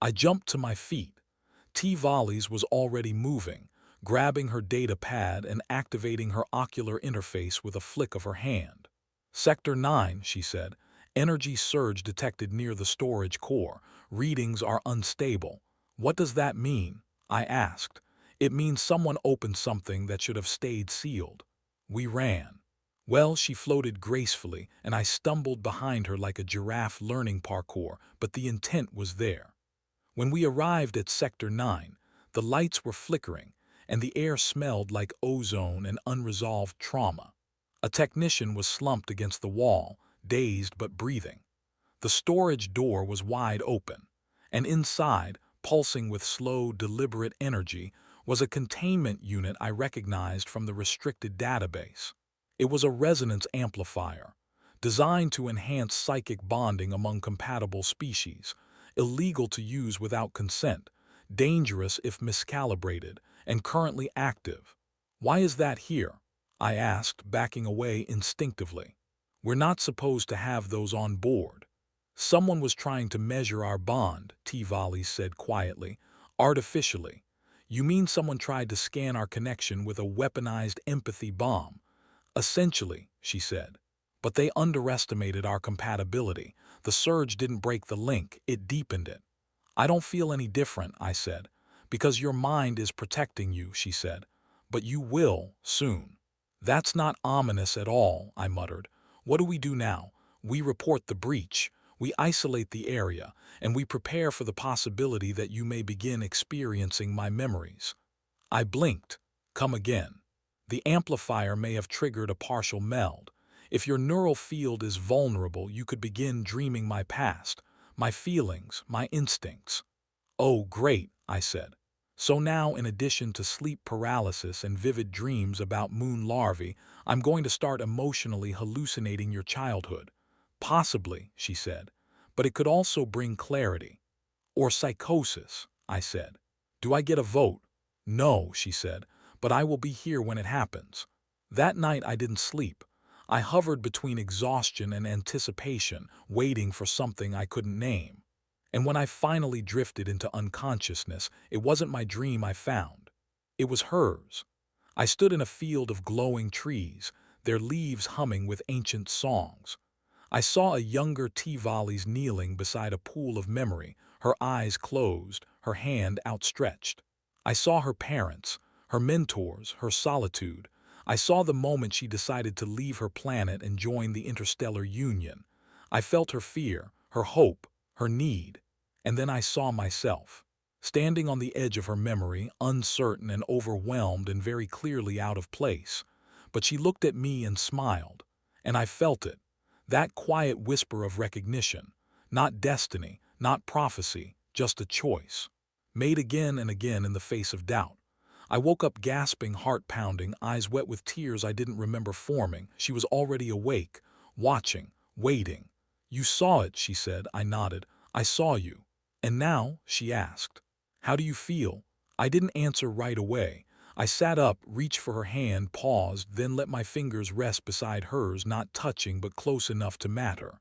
I jumped to my feet. T. Volleys was already moving, grabbing her data pad and activating her ocular interface with a flick of her hand. "Sector 9, she said. "Energy surge detected near the storage core. Readings are unstable." "What does that mean?" I asked. "It means someone opened something that should have stayed sealed." We ran. Well, she floated gracefully, and I stumbled behind her like a giraffe learning parkour, but the intent was there. When we arrived at Sector 9, The lights were flickering, and the air smelled like ozone and unresolved trauma. A technician was slumped against the wall, dazed but breathing. The storage door was wide open, and inside, pulsing with slow, deliberate energy, was a containment unit I recognized from the restricted database. It was a resonance amplifier, designed to enhance psychic bonding among compatible species, illegal to use without consent, dangerous if miscalibrated, and currently active. Why is that here? I asked, backing away instinctively. We're not supposed to have those on board. Someone was trying to measure our bond, T-Volley said quietly, artificially. You mean someone tried to scan our connection with a weaponized empathy bomb? Essentially, she said. But they underestimated our compatibility. The surge didn't break the link, it deepened it. I don't feel any different, I said. Because your mind is protecting you, she said. But you will, soon. That's not ominous at all, I muttered. What do we do now? We report the breach. We isolate the area, and we prepare for the possibility that you may begin experiencing my memories. I blinked. Come again. The amplifier may have triggered a partial meld. If your neural field is vulnerable, you could begin dreaming my past, my feelings, my instincts. Oh, great, I said. So now, in addition to sleep paralysis and vivid dreams about moon larvae, I'm going to start emotionally hallucinating your childhood. Possibly, she said, but it could also bring clarity. Or psychosis, I said. Do I get a vote? No, she said, but I will be here when it happens. That night I didn't sleep. I hovered between exhaustion and anticipation, waiting for something I couldn't name. And when I finally drifted into unconsciousness, it wasn't my dream I found. It was hers. I stood in a field of glowing trees, their leaves humming with ancient songs. I saw a younger T-Volleys kneeling beside a pool of memory, her eyes closed, her hand outstretched. I saw her parents, her mentors, her solitude. I saw the moment she decided to leave her planet and join the interstellar union. I felt her fear, her hope, her need. And then I saw myself, standing on the edge of her memory, uncertain and overwhelmed and very clearly out of place. But she looked at me and smiled, and I felt it. That quiet whisper of recognition, not destiny, not prophecy, just a choice, made again and again in the face of doubt. I woke up gasping, heart pounding, eyes wet with tears I didn't remember forming. She was already awake, watching, waiting. You saw it, she said. I nodded. I saw you. And now, she asked, how do you feel? I didn't answer right away. I sat up, reached for her hand, paused, then let my fingers rest beside hers, not touching but close enough to matter.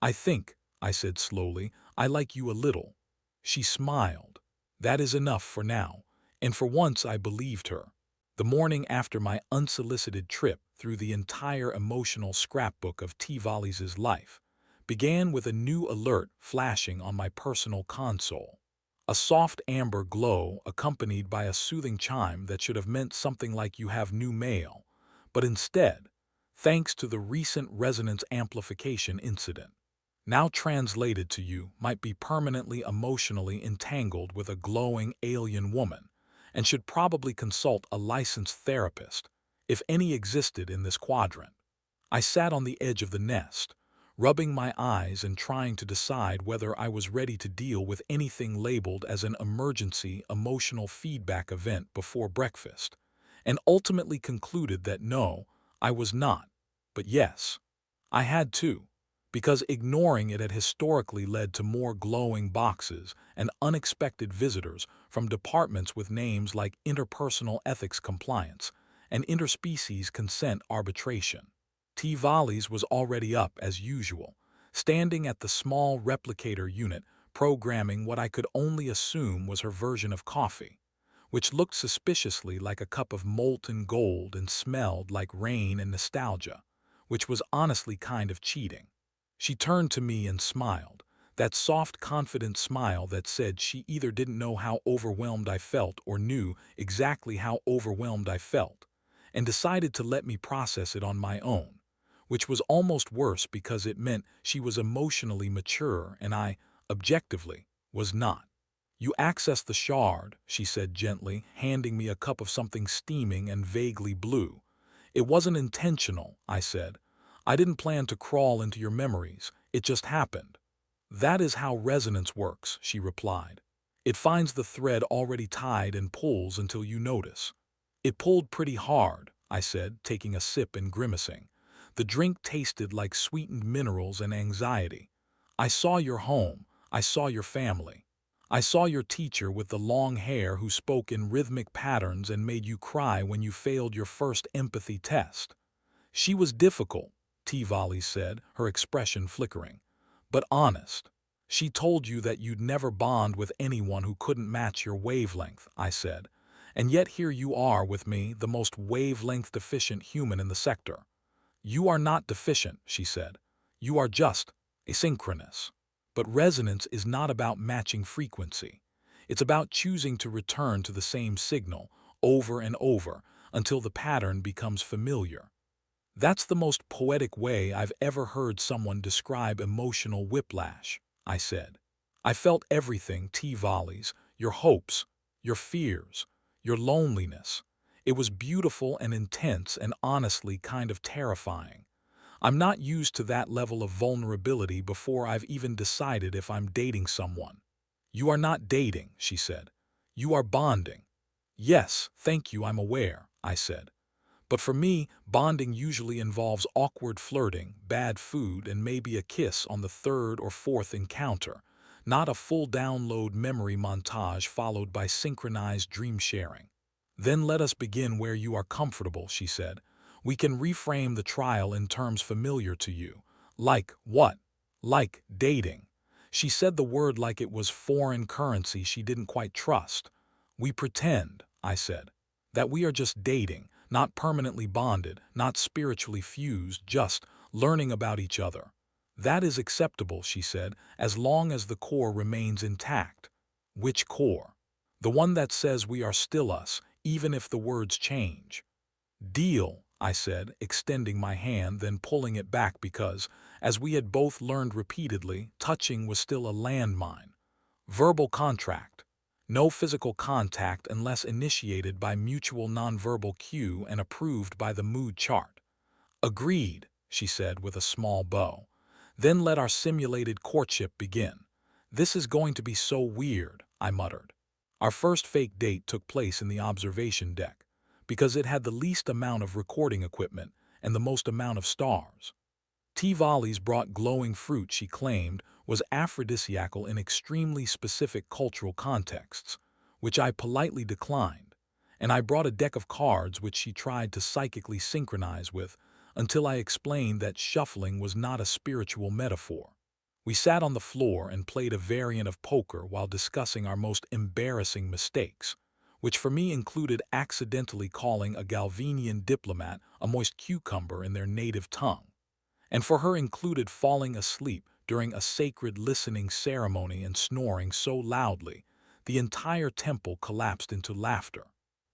I think, I said slowly, I like you a little. She smiled. That is enough for now. And for once I believed her. The morning after my unsolicited trip through the entire emotional scrapbook of T-Volleys' life began with a new alert flashing on my personal console. A soft amber glow accompanied by a soothing chime that should have meant something like you have new mail, but instead, thanks to the recent resonance amplification incident, now translated to you, might be permanently emotionally entangled with a glowing alien woman, and should probably consult a licensed therapist, if any existed in this quadrant. I sat on the edge of the nest, rubbing my eyes and trying to decide whether I was ready to deal with anything labeled as an emergency emotional feedback event before breakfast, and ultimately concluded that no, I was not. But yes, I had to, because ignoring it had historically led to more glowing boxes and unexpected visitors from departments with names like interpersonal ethics compliance and interspecies consent arbitration. T-Volleys was already up as usual, standing at the small replicator unit, programming what I could only assume was her version of coffee, which looked suspiciously like a cup of molten gold and smelled like rain and nostalgia, which was honestly kind of cheating. She turned to me and smiled, that soft, confident smile that said she either didn't know how overwhelmed I felt or knew exactly how overwhelmed I felt, and decided to let me process it on my own, which was almost worse because it meant she was emotionally mature and I, objectively, was not. You access the shard, she said gently, handing me a cup of something steaming and vaguely blue. It wasn't intentional, I said. I didn't plan to crawl into your memories. It just happened. That is how resonance works, she replied. It finds the thread already tied and pulls until you notice. It pulled pretty hard, I said, taking a sip and grimacing. The drink tasted like sweetened minerals and anxiety. I saw your home. I saw your family. I saw your teacher with the long hair who spoke in rhythmic patterns and made you cry when you failed your first empathy test. She was difficult, Tivali said, her expression flickering, but honest. She told you that you'd never bond with anyone who couldn't match your wavelength, I said. And yet here you are with me, the most wavelength deficient human in the sector. You are not deficient, she said. You are just asynchronous. But resonance is not about matching frequency. It's about choosing to return to the same signal over and over until the pattern becomes familiar. That's the most poetic way I've ever heard someone describe emotional whiplash, I said. I felt everything, T-Volleys, your hopes, your fears, your loneliness. It was beautiful and intense and honestly kind of terrifying. I'm not used to that level of vulnerability before I've even decided if I'm dating someone. You are not dating, she said. You are bonding. Yes, thank you, I'm aware, I said. But for me, bonding usually involves awkward flirting, bad food, and maybe a kiss on the third or fourth encounter, not a full download memory montage followed by synchronized dream sharing. Then let us begin where you are comfortable, she said. We can reframe the trial in terms familiar to you. Like what? Like dating. She said the word like it was foreign currency she didn't quite trust. We pretend, I said, that we are just dating, not permanently bonded, not spiritually fused, just learning about each other. That is acceptable, she said, as long as the core remains intact. Which core? The one that says we are still us, even if the words change. Deal, I said, extending my hand, then pulling it back because, as we had both learned repeatedly, touching was still a landmine. Verbal contract. No physical contact unless initiated by mutual nonverbal cue and approved by the mood chart. Agreed, she said with a small bow. Then let our simulated courtship begin. This is going to be so weird, I muttered. Our first fake date took place in the observation deck, because it had the least amount of recording equipment and the most amount of stars. Tivali's brought glowing fruit she claimed was aphrodisiacal in extremely specific cultural contexts, which I politely declined, and I brought a deck of cards which she tried to psychically synchronize with until I explained that shuffling was not a spiritual metaphor. We sat on the floor and played a variant of poker while discussing our most embarrassing mistakes, which for me included accidentally calling a Galvanian diplomat a moist cucumber in their native tongue, and for her included falling asleep during a sacred listening ceremony and snoring so loudly the entire temple collapsed into laughter.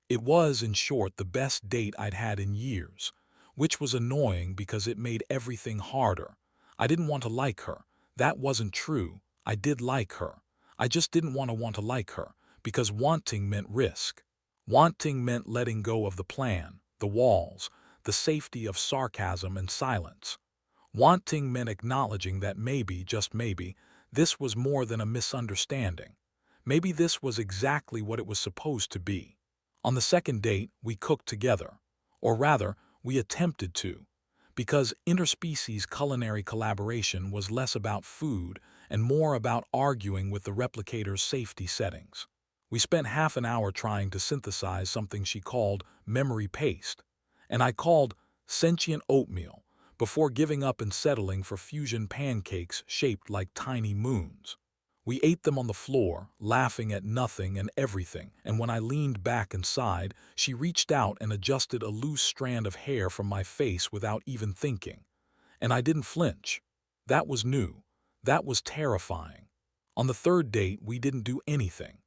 It was, in short, the best date I'd had in years, which was annoying because it made everything harder. I didn't want to like her. That wasn't true. I did like her. I just didn't want to like her, because wanting meant risk. Wanting meant letting go of the plan, the walls, the safety of sarcasm and silence. Wanting meant acknowledging that maybe, just maybe, this was more than a misunderstanding. Maybe this was exactly what it was supposed to be. On the second date, we cooked together. Or rather, we attempted to. Because interspecies culinary collaboration was less about food and more about arguing with the replicator's safety settings. We spent half an hour trying to synthesize something she called memory paste, and I called sentient oatmeal, before giving up and settling for fusion pancakes shaped like tiny moons. We ate them on the floor, laughing at nothing and everything, and when I leaned back and sighed, she reached out and adjusted a loose strand of hair from my face without even thinking. And I didn't flinch. That was new. That was terrifying. On the third date, we didn't do anything.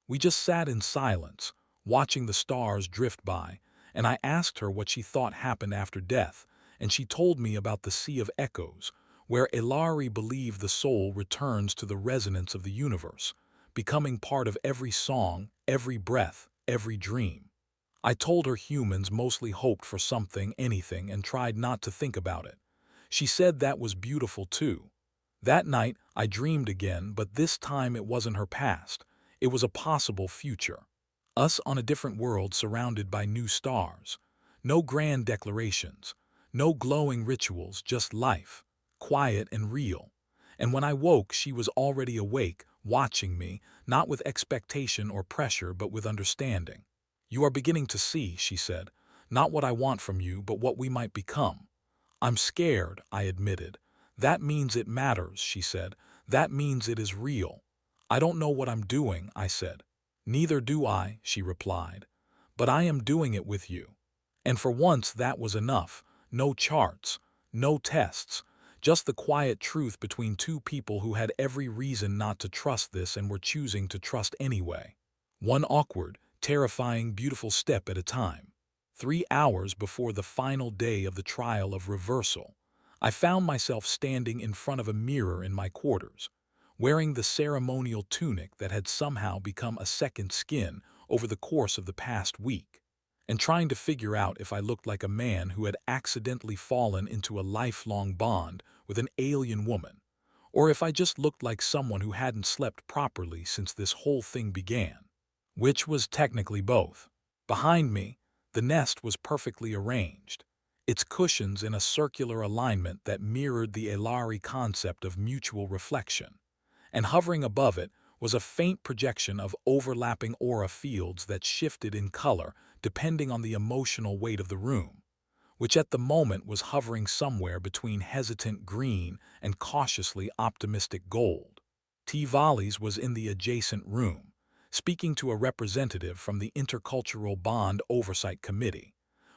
We just sat in silence, watching the stars drift by, and I asked her what she thought happened after death, and she told me about the Sea of Echoes, where Aelari believed the soul returns to the resonance of the universe, becoming part of every song, every breath, every dream. I told her humans mostly hoped for something, anything, and tried not to think about it. She said that was beautiful too. That night, I dreamed again, but this time it wasn't her past. It was a possible future. Us on a different world surrounded by new stars. No grand declarations. No glowing rituals, just life. Quiet and real. And when I woke, she was already awake, watching me, not with expectation or pressure, but with understanding. "You are beginning to see," she said. "Not what I want from you, but what we might become." "I'm scared," I admitted. "That means it matters," she said. "That means it is real." "I don't know what I'm doing," I said. "Neither do I," she replied. "But I am doing it with you." And for once that was enough. No charts, no tests, just the quiet truth between two people who had every reason not to trust this and were choosing to trust anyway. One awkward, terrifying, beautiful step at a time. 3 hours before the final day of the trial of reversal, I found myself standing in front of a mirror in my quarters, wearing the ceremonial tunic that had somehow become a second skin over the course of the past week, and trying to figure out if I looked like a man who had accidentally fallen into a lifelong bond with an alien woman, or if I just looked like someone who hadn't slept properly since this whole thing began, which was technically both. Behind me, the nest was perfectly arranged, its cushions in a circular alignment that mirrored the Aelari concept of mutual reflection, and hovering above it was a faint projection of overlapping aura fields that shifted in color depending on the emotional weight of the room, which at the moment was hovering somewhere between hesitant green and cautiously optimistic gold. T. Valles was in the adjacent room, speaking to a representative from the Intercultural Bond Oversight Committee,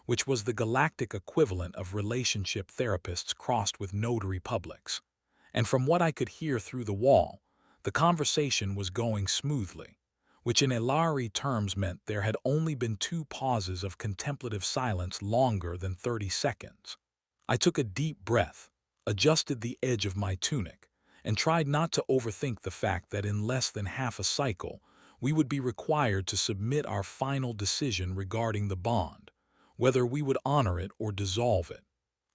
which was the galactic equivalent of relationship therapists crossed with notary publics. And from what I could hear through the wall, the conversation was going smoothly, which in Aelari terms meant there had only been 2 pauses of contemplative silence longer than 30 seconds. I took a deep breath, adjusted the edge of my tunic, and tried not to overthink the fact that in less than half a cycle, we would be required to submit our final decision regarding the bond, whether we would honor it or dissolve it.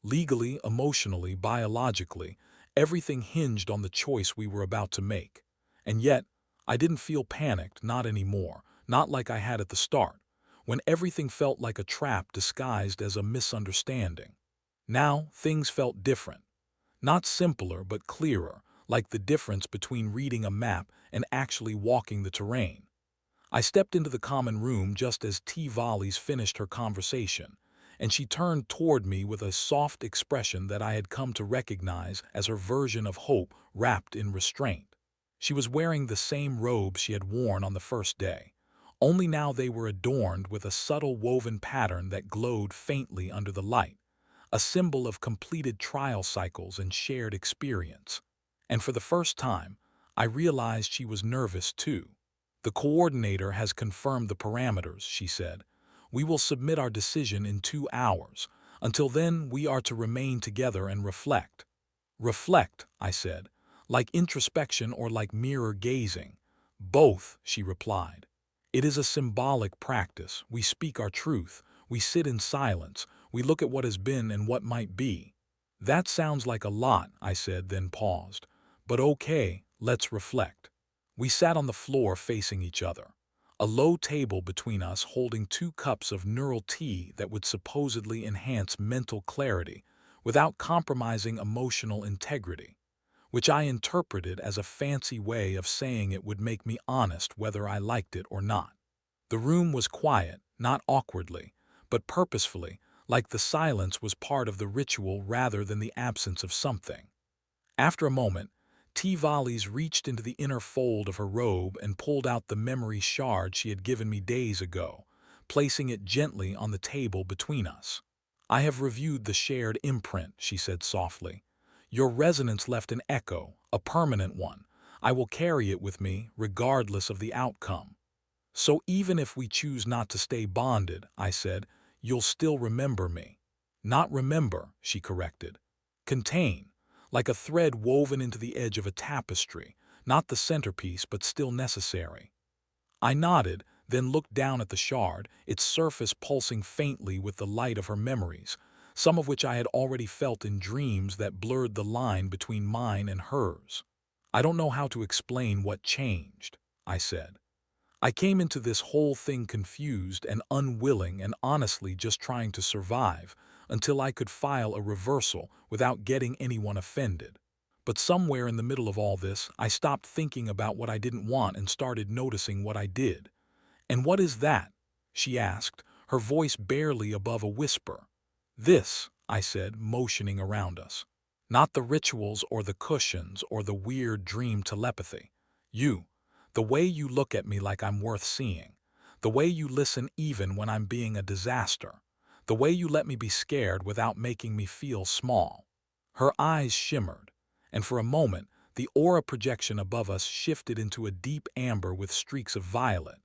Legally, emotionally, biologically, everything hinged on the choice we were about to make. And yet, I didn't feel panicked, not anymore, not like I had at the start, when everything felt like a trap disguised as a misunderstanding. Now, things felt different. Not simpler, but clearer, like the difference between reading a map and actually walking the terrain. I stepped into the common room just as T. Valles finished her conversation, and she turned toward me with a soft expression that I had come to recognize as her version of hope wrapped in restraint. She was wearing the same robes she had worn on the first day, only now they were adorned with a subtle woven pattern that glowed faintly under the light, a symbol of completed trial cycles and shared experience. And for the first time, I realized she was nervous too. "The coordinator has confirmed the parameters," she said. "We will submit our decision in 2 hours. Until then, we are to remain together and reflect." "Reflect," I said. "Like introspection or like mirror gazing?" "Both," she replied. "It is a symbolic practice. We speak our truth. We sit in silence. We look at what has been and what might be." "That sounds like a lot," I said, then paused. "But okay, let's reflect." We sat on the floor facing each other, a low table between us holding 2 cups of neural tea that would supposedly enhance mental clarity without compromising emotional integrity, which I interpreted as a fancy way of saying it would make me honest whether I liked it or not. The room was quiet, not awkwardly, but purposefully, like the silence was part of the ritual rather than the absence of something. After a moment, T. Valles reached into the inner fold of her robe and pulled out the memory shard she had given me days ago, placing it gently on the table between us. "I have reviewed the shared imprint," she said softly. "Your resonance left an echo, a permanent one. I will carry it with me, regardless of the outcome." "So even if we choose not to stay bonded," I said, "you'll still remember me." "Not remember," she corrected. "Contain. Like a thread woven into the edge of a tapestry, not the centerpiece but still necessary. I nodded, then looked down at the shard, its surface pulsing faintly with the light of her memories, some of which I had already felt in dreams that blurred the line between mine and hers. I don't know how to explain what changed, I said. I came into this whole thing confused and unwilling and honestly just trying to survive until I could file a reversal without getting anyone offended. But somewhere in the middle of all this, I stopped thinking about what I didn't want and started noticing what I did. "And what is that?" she asked, her voice barely above a whisper. "This," I said, motioning around us. "Not the rituals or the cushions or the weird dream telepathy. You. The way you look at me like I'm worth seeing. The way you listen even when I'm being a disaster. The way you let me be scared without making me feel small." Her eyes shimmered, and for a moment, the aura projection above us shifted into a deep amber with streaks of violet,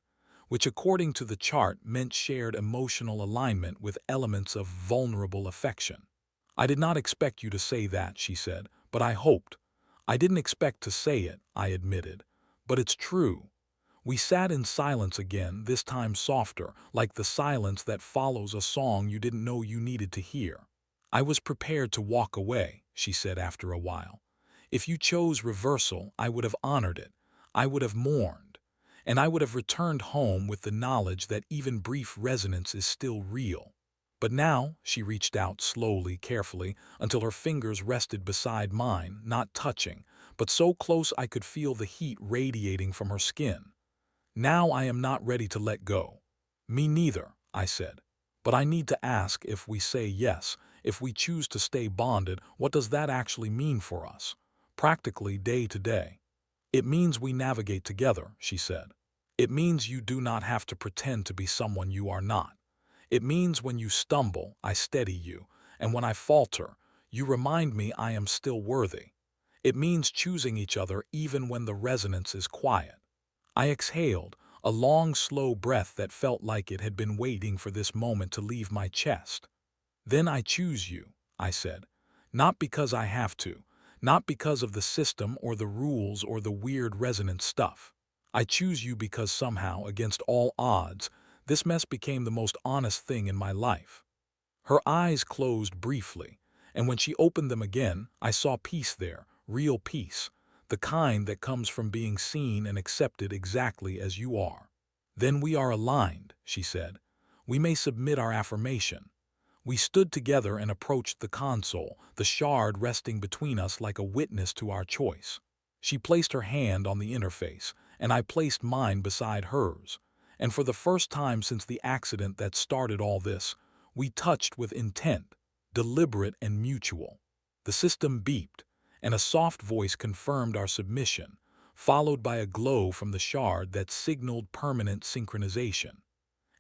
which according to the chart meant shared emotional alignment with elements of vulnerable affection. "I did not expect you to say that," she said, "but I hoped." "I didn't expect to say it," I admitted, "but it's true." We sat in silence again, this time softer, like the silence that follows a song you didn't know you needed to hear. "I was prepared to walk away," she said after a while. "If you chose reversal, I would have honored it. I would have mourned. And I would have returned home with the knowledge that even brief resonance is still real. But now," she reached out slowly, carefully, until her fingers rested beside mine, not touching, but so close I could feel the heat radiating from her skin. "Now I am not ready to let go." "Me neither," I said. "But I need to ask, if we say yes, if we choose to stay bonded, what does that actually mean for us? Practically day to day." "It means we navigate together," she said. "It means you do not have to pretend to be someone you are not. It means when you stumble, I steady you, and when I falter, you remind me I am still worthy. It means choosing each other even when the resonance is quiet." I exhaled, a long, slow breath that felt like it had been waiting for this moment to leave my chest. "Then I choose you," I said. "Not because I have to, not because of the system or the rules or the weird resonance stuff. I choose you because somehow, against all odds, this mess became the most honest thing in my life." Her eyes closed briefly, and when she opened them again, I saw peace there, real peace, the kind that comes from being seen and accepted exactly as you are. "Then we are aligned," she said. "We may submit our affirmation." We stood together and approached the console, the shard resting between us like a witness to our choice. She placed her hand on the interface, and I placed mine beside hers. And for the first time since the accident that started all this, we touched with intent, deliberate and mutual. The system beeped, and a soft voice confirmed our submission, followed by a glow from the shard that signaled permanent synchronization.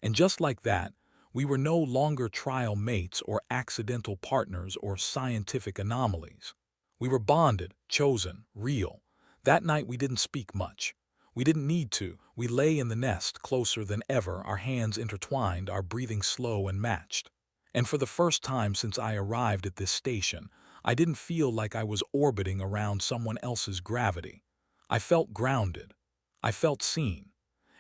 And just like that, we were no longer trial mates or accidental partners or scientific anomalies. We were bonded, chosen, real. That night we didn't speak much. We didn't need to. We lay in the nest, closer than ever, our hands intertwined, our breathing slow and matched. And for the first time since I arrived at this station, I didn't feel like I was orbiting around someone else's gravity. I felt grounded. I felt seen.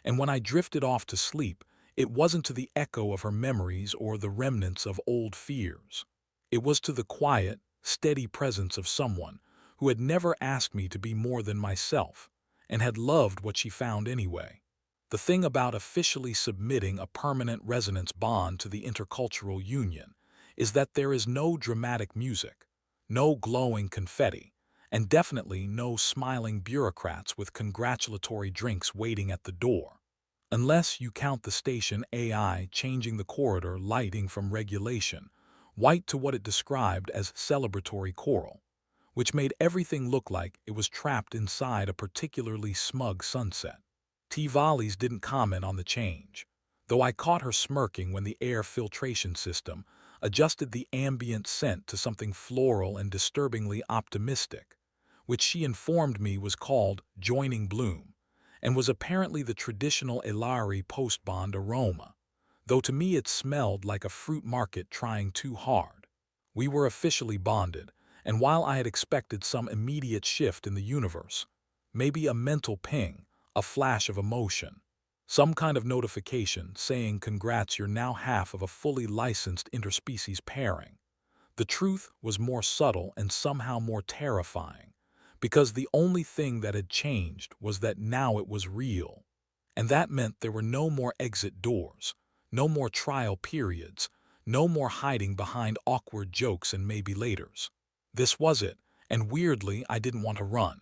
And when I drifted off to sleep, it wasn't to the echo of her memories or the remnants of old fears. It was to the quiet, steady presence of someone who had never asked me to be more than myself, and had loved what she found anyway. The thing about officially submitting a permanent resonance bond to the intercultural union is that there is no dramatic music, no glowing confetti, and definitely no smiling bureaucrats with congratulatory drinks waiting at the door. Unless you count the station AI changing the corridor lighting from regulation white to what it described as celebratory coral, which made everything look like it was trapped inside a particularly smug sunset. T-Valleys didn't comment on the change, though I caught her smirking when the air filtration system adjusted the ambient scent to something floral and disturbingly optimistic, which she informed me was called joining bloom, and was apparently the traditional Aelari post-bond aroma, though to me it smelled like a fruit market trying too hard. We were officially bonded, and while I had expected some immediate shift in the universe, Maybe a mental ping, a flash of emotion. Some kind of notification saying congrats, you're now half of a fully licensed interspecies pairing. The truth was more subtle and somehow more terrifying, because the only thing that had changed was that now it was real. And that meant there were no more exit doors, no more trial periods, no more hiding behind awkward jokes and maybe laters. This was it, and weirdly, I didn't want to run.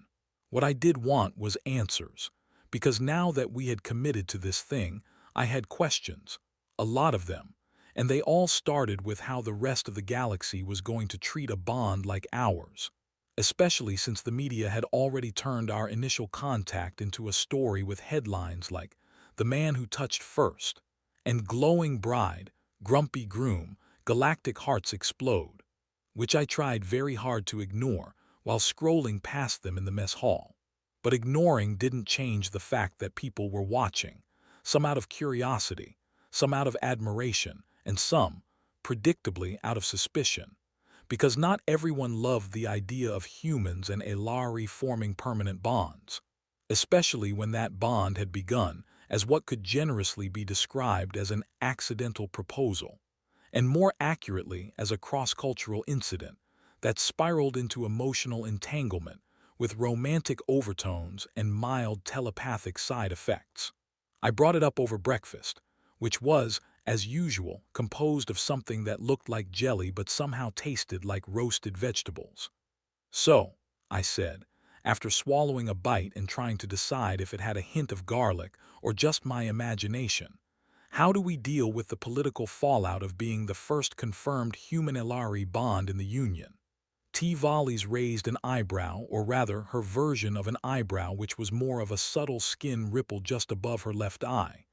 What I did want was answers, because now that we had committed to this thing, I had questions, a lot of them, and they all started with how the rest of the galaxy was going to treat a bond like ours, especially since the media had already turned our initial contact into a story with headlines like "The Man Who Touched First" and "Glowing Bride, Grumpy Groom, Galactic Hearts Explode," which I tried very hard to ignore while scrolling past them in the mess hall. But ignoring didn't change the fact that people were watching, some out of curiosity, some out of admiration, and some, predictably, out of suspicion. Because not everyone loved the idea of humans and Aelari forming permanent bonds, especially when that bond had begun as what could generously be described as an accidental proposal, and more accurately as a cross-cultural incident that spiraled into emotional entanglement with romantic overtones and mild telepathic side effects. I brought it up over breakfast, which was, as usual, composed of something that looked like jelly but somehow tasted like roasted vegetables. "So," I said, after swallowing a bite and trying to decide if it had a hint of garlic or just my imagination, "how do we deal with the political fallout of being the first confirmed human Aelari bond in the Union?" T. Volleys raised an eyebrow, or rather her version of an eyebrow, which was more of a subtle skin ripple just above her left eye.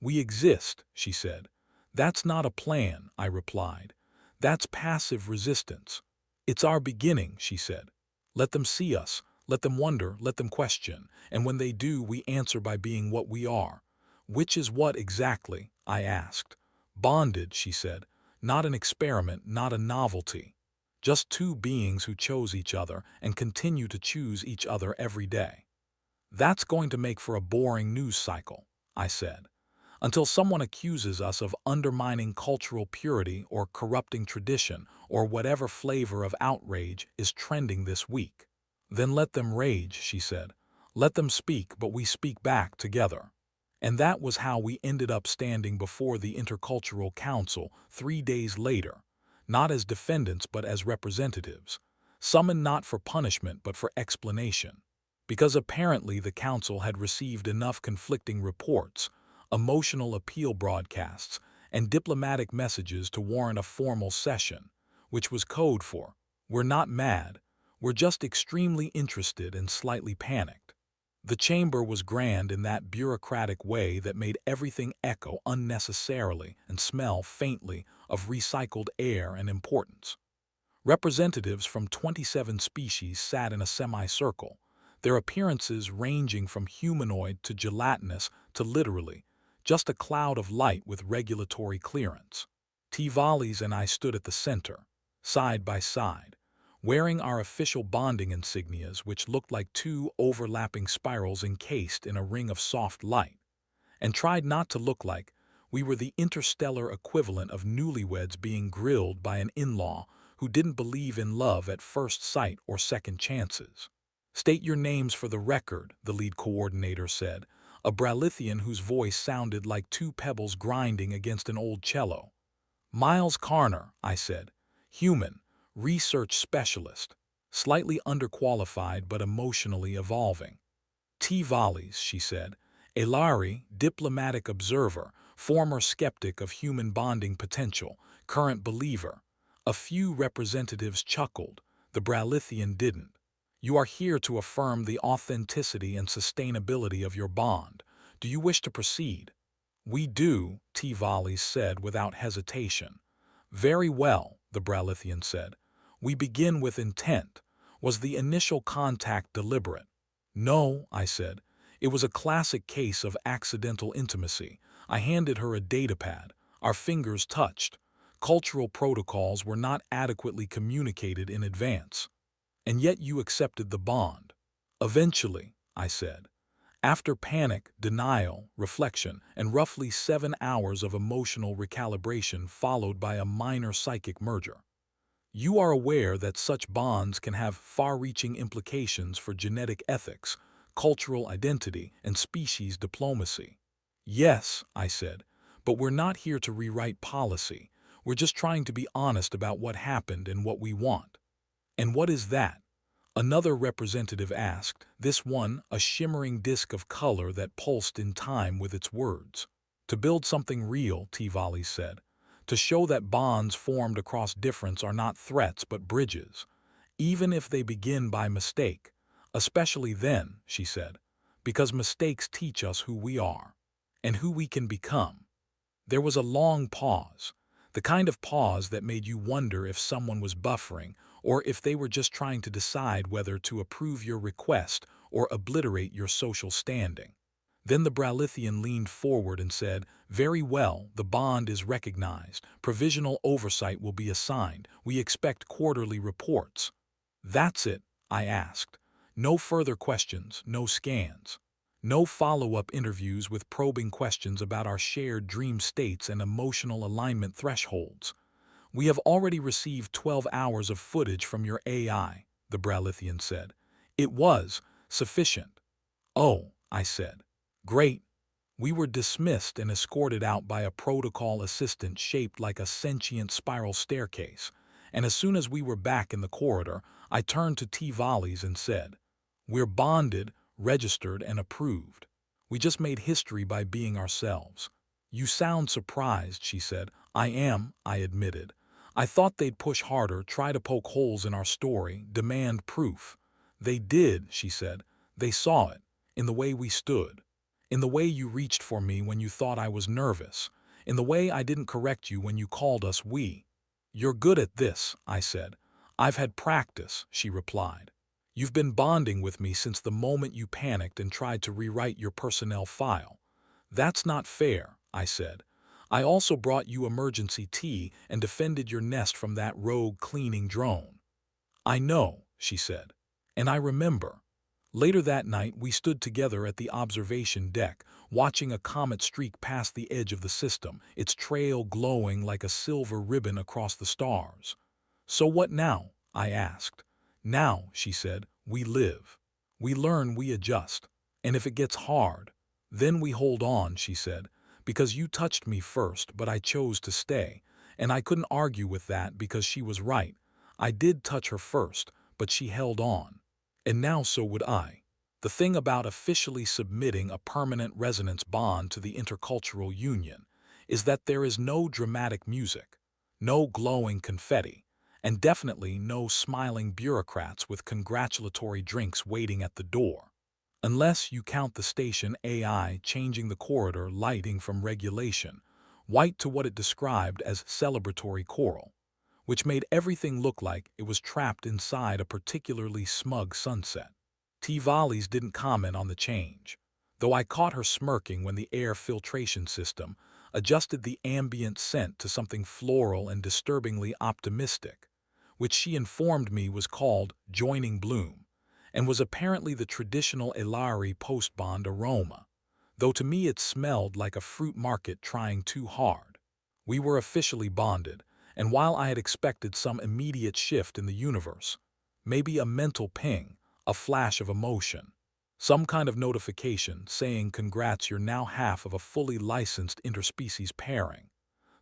"We exist," she said. "That's not a plan," I replied. "That's passive resistance." "It's our beginning," she said. "Let them see us, let them wonder, let them question, and when they do, we answer by being what we are." "Which is what exactly?" I asked. "Bonded," she said. "Not an experiment, not a novelty. Just two beings who chose each other and continue to choose each other every day." "That's going to make for a boring news cycle," I said, "until someone accuses us of undermining cultural purity or corrupting tradition or whatever flavor of outrage is trending this week." "Then let them rage," she said. "Let them speak, but we speak back together." And that was how we ended up standing before the Intercultural Council 3 days later, not as defendants but as representatives, summoned not for punishment but for explanation. Because apparently the council had received enough conflicting reports, emotional appeal broadcasts, and diplomatic messages to warrant a formal session, which was code for, "We're not mad, we're just extremely interested and slightly panicked." The chamber was grand in that bureaucratic way that made everything echo unnecessarily and smell faintly of recycled air and importance. Representatives from 27 species sat in a semicircle, their appearances ranging from humanoid to gelatinous to literally just a cloud of light with regulatory clearance. T. Volleys and I stood at the center, side by side, wearing our official bonding insignias, which looked like two overlapping spirals encased in a ring of soft light, and tried not to look like we were the interstellar equivalent of newlyweds being grilled by an in-law who didn't believe in love at first sight or second chances. "State your names for the record," the lead coordinator said, a Bralithian whose voice sounded like two pebbles grinding against an old cello. "Miles Carner," I said. "Human, research specialist, slightly underqualified but emotionally evolving." "T. Volleys," she said. "Aelari, diplomatic observer, former skeptic of human bonding potential, current believer." A few representatives chuckled, the Bralithian didn't. "You are here to affirm the authenticity and sustainability of your bond. Do you wish to proceed?" "We do," T. Volleys said without hesitation. "Very well," the Bralithian said. "We begin with intent. Was the initial contact deliberate?" "No," I said. "It was a classic case of accidental intimacy. I handed her a datapad. Our fingers touched. Cultural protocols were not adequately communicated in advance. And yet you accepted the bond." "Eventually," I said. After panic, denial, reflection, and roughly 7 hours of emotional recalibration followed by a minor psychic merger. You are aware that such bonds can have far-reaching implications for genetic ethics, cultural identity, and species diplomacy. Yes, I said, but we're not here to rewrite policy. We're just trying to be honest about what happened and what we want. And what is that? Another representative asked, this one a shimmering disk of color that pulsed in time with its words. To build something real, Tivali said. To show that bonds formed across difference are not threats but bridges, even if they begin by mistake. Especially then, she said, because mistakes teach us who we are and who we can become. There was a long pause, the kind of pause that made you wonder if someone was buffering or if they were just trying to decide whether to approve your request or obliterate your social standing. Then the Bralithian leaned forward and said, very well, the bond is recognized. Provisional oversight will be assigned. We expect quarterly reports. That's it, I asked. No further questions, no scans. No follow-up interviews with probing questions about our shared dream states and emotional alignment thresholds. We have already received 12 hours of footage from your AI, the Bralithian said. It was sufficient. Oh, I said. Great. We were dismissed and escorted out by a protocol assistant shaped like a sentient spiral staircase, and as soon as we were back in the corridor, I turned to Tivali's and said, we're bonded, registered, and approved. We just made history by being ourselves. You sound surprised, she said. I am, I admitted. I thought they'd push harder, try to poke holes in our story, demand proof. They did, she said. They saw it, in the way we stood. In the way you reached for me when you thought I was nervous. In the way I didn't correct you when you called us we. You're good at this, I said. I've had practice, she replied. You've been bonding with me since the moment you panicked and tried to rewrite your personnel file. That's not fair, I said. I also brought you emergency tea and defended your nest from that rogue cleaning drone. I know, she said. And I remember. Later that night, we stood together at the observation deck, watching a comet streak past the edge of the system, its trail glowing like a silver ribbon across the stars. So what now? I asked. Now, she said, we live. We learn, we adjust. And if it gets hard, then we hold on, she said, because you touched me first, but I chose to stay. And I couldn't argue with that because she was right. I did touch her first, but she held on. And now so would I. The thing about officially submitting a permanent resonance bond to the intercultural union is that there is no dramatic music, no glowing confetti, and definitely no smiling bureaucrats with congratulatory drinks waiting at the door. Unless you count the station AI changing the corridor lighting from regulation, white to what it described as celebratory coral, which made everything look like it was trapped inside a particularly smug sunset. Tivali's didn't comment on the change, though I caught her smirking when the air filtration system adjusted the ambient scent to something floral and disturbingly optimistic, which she informed me was called joining bloom, and was apparently the traditional Aelari post-bond aroma, though to me it smelled like a fruit market trying too hard. We were officially bonded, and while I had expected some immediate shift in the universe, maybe a mental ping, a flash of emotion, some kind of notification saying congrats, you're now half of a fully licensed interspecies pairing,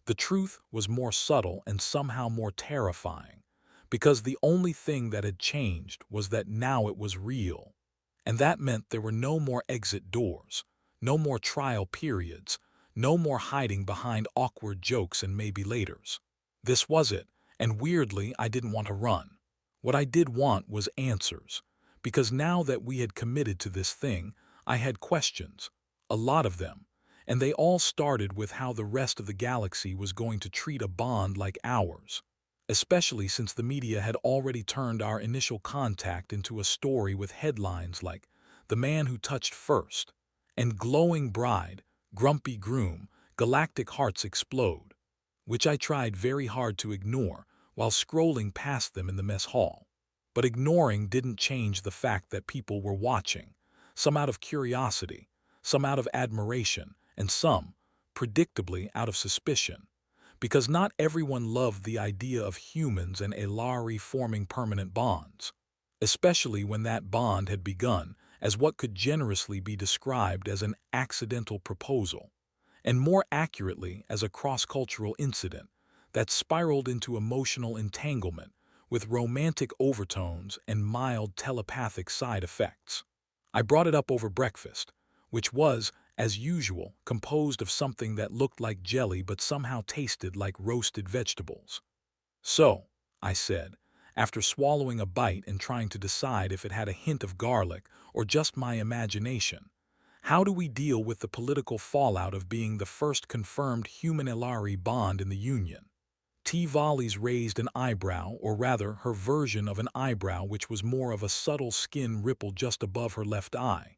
the truth was more subtle and somehow more terrifying, because the only thing that had changed was that now it was real. And that meant there were no more exit doors, no more trial periods, no more hiding behind awkward jokes and maybe laters. This was it, and weirdly, I didn't want to run. What I did want was answers, because now that we had committed to this thing, I had questions, a lot of them, and they all started with how the rest of the galaxy was going to treat a bond like ours, especially since the media had already turned our initial contact into a story with headlines like "The Man Who Touched First" and "Glowing Bride, Grumpy Groom, Galactic Hearts Explode," which I tried very hard to ignore while scrolling past them in the mess hall. But ignoring didn't change the fact that people were watching. some out of curiosity, some out of admiration, and some, predictably, out of suspicion. Because not everyone loved the idea of humans and Aelari forming permanent bonds, especially when that bond had begun as what could generously be described as an accidental proposal, and more accurately as a cross-cultural incident that spiraled into emotional entanglement with romantic overtones and mild telepathic side effects. I brought it up over breakfast, which was, as usual, composed of something that looked like jelly but somehow tasted like roasted vegetables. "So," I said, after swallowing a bite and trying to decide if it had a hint of garlic or just my imagination, "how do we deal with the political fallout of being the first confirmed human Aelari bond in the Union?" T. Volleys raised an eyebrow, or rather her version of an eyebrow, which was more of a subtle skin ripple just above her left eye.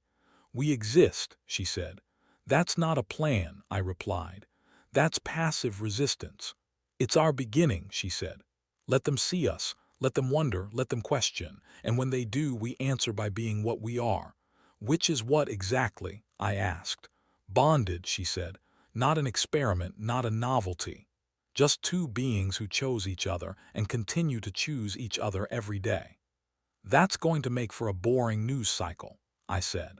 "We exist," she said. "That's not a plan," I replied. "That's passive resistance." "It's our beginning," she said. "Let them see us, let them wonder, let them question, and when they do, we answer by being what we are." "Which is what exactly?" I asked. "Bonded," she said. "Not an experiment, not a novelty. Just two beings who chose each other and continue to choose each other every day." "That's going to make for a boring news cycle," I said,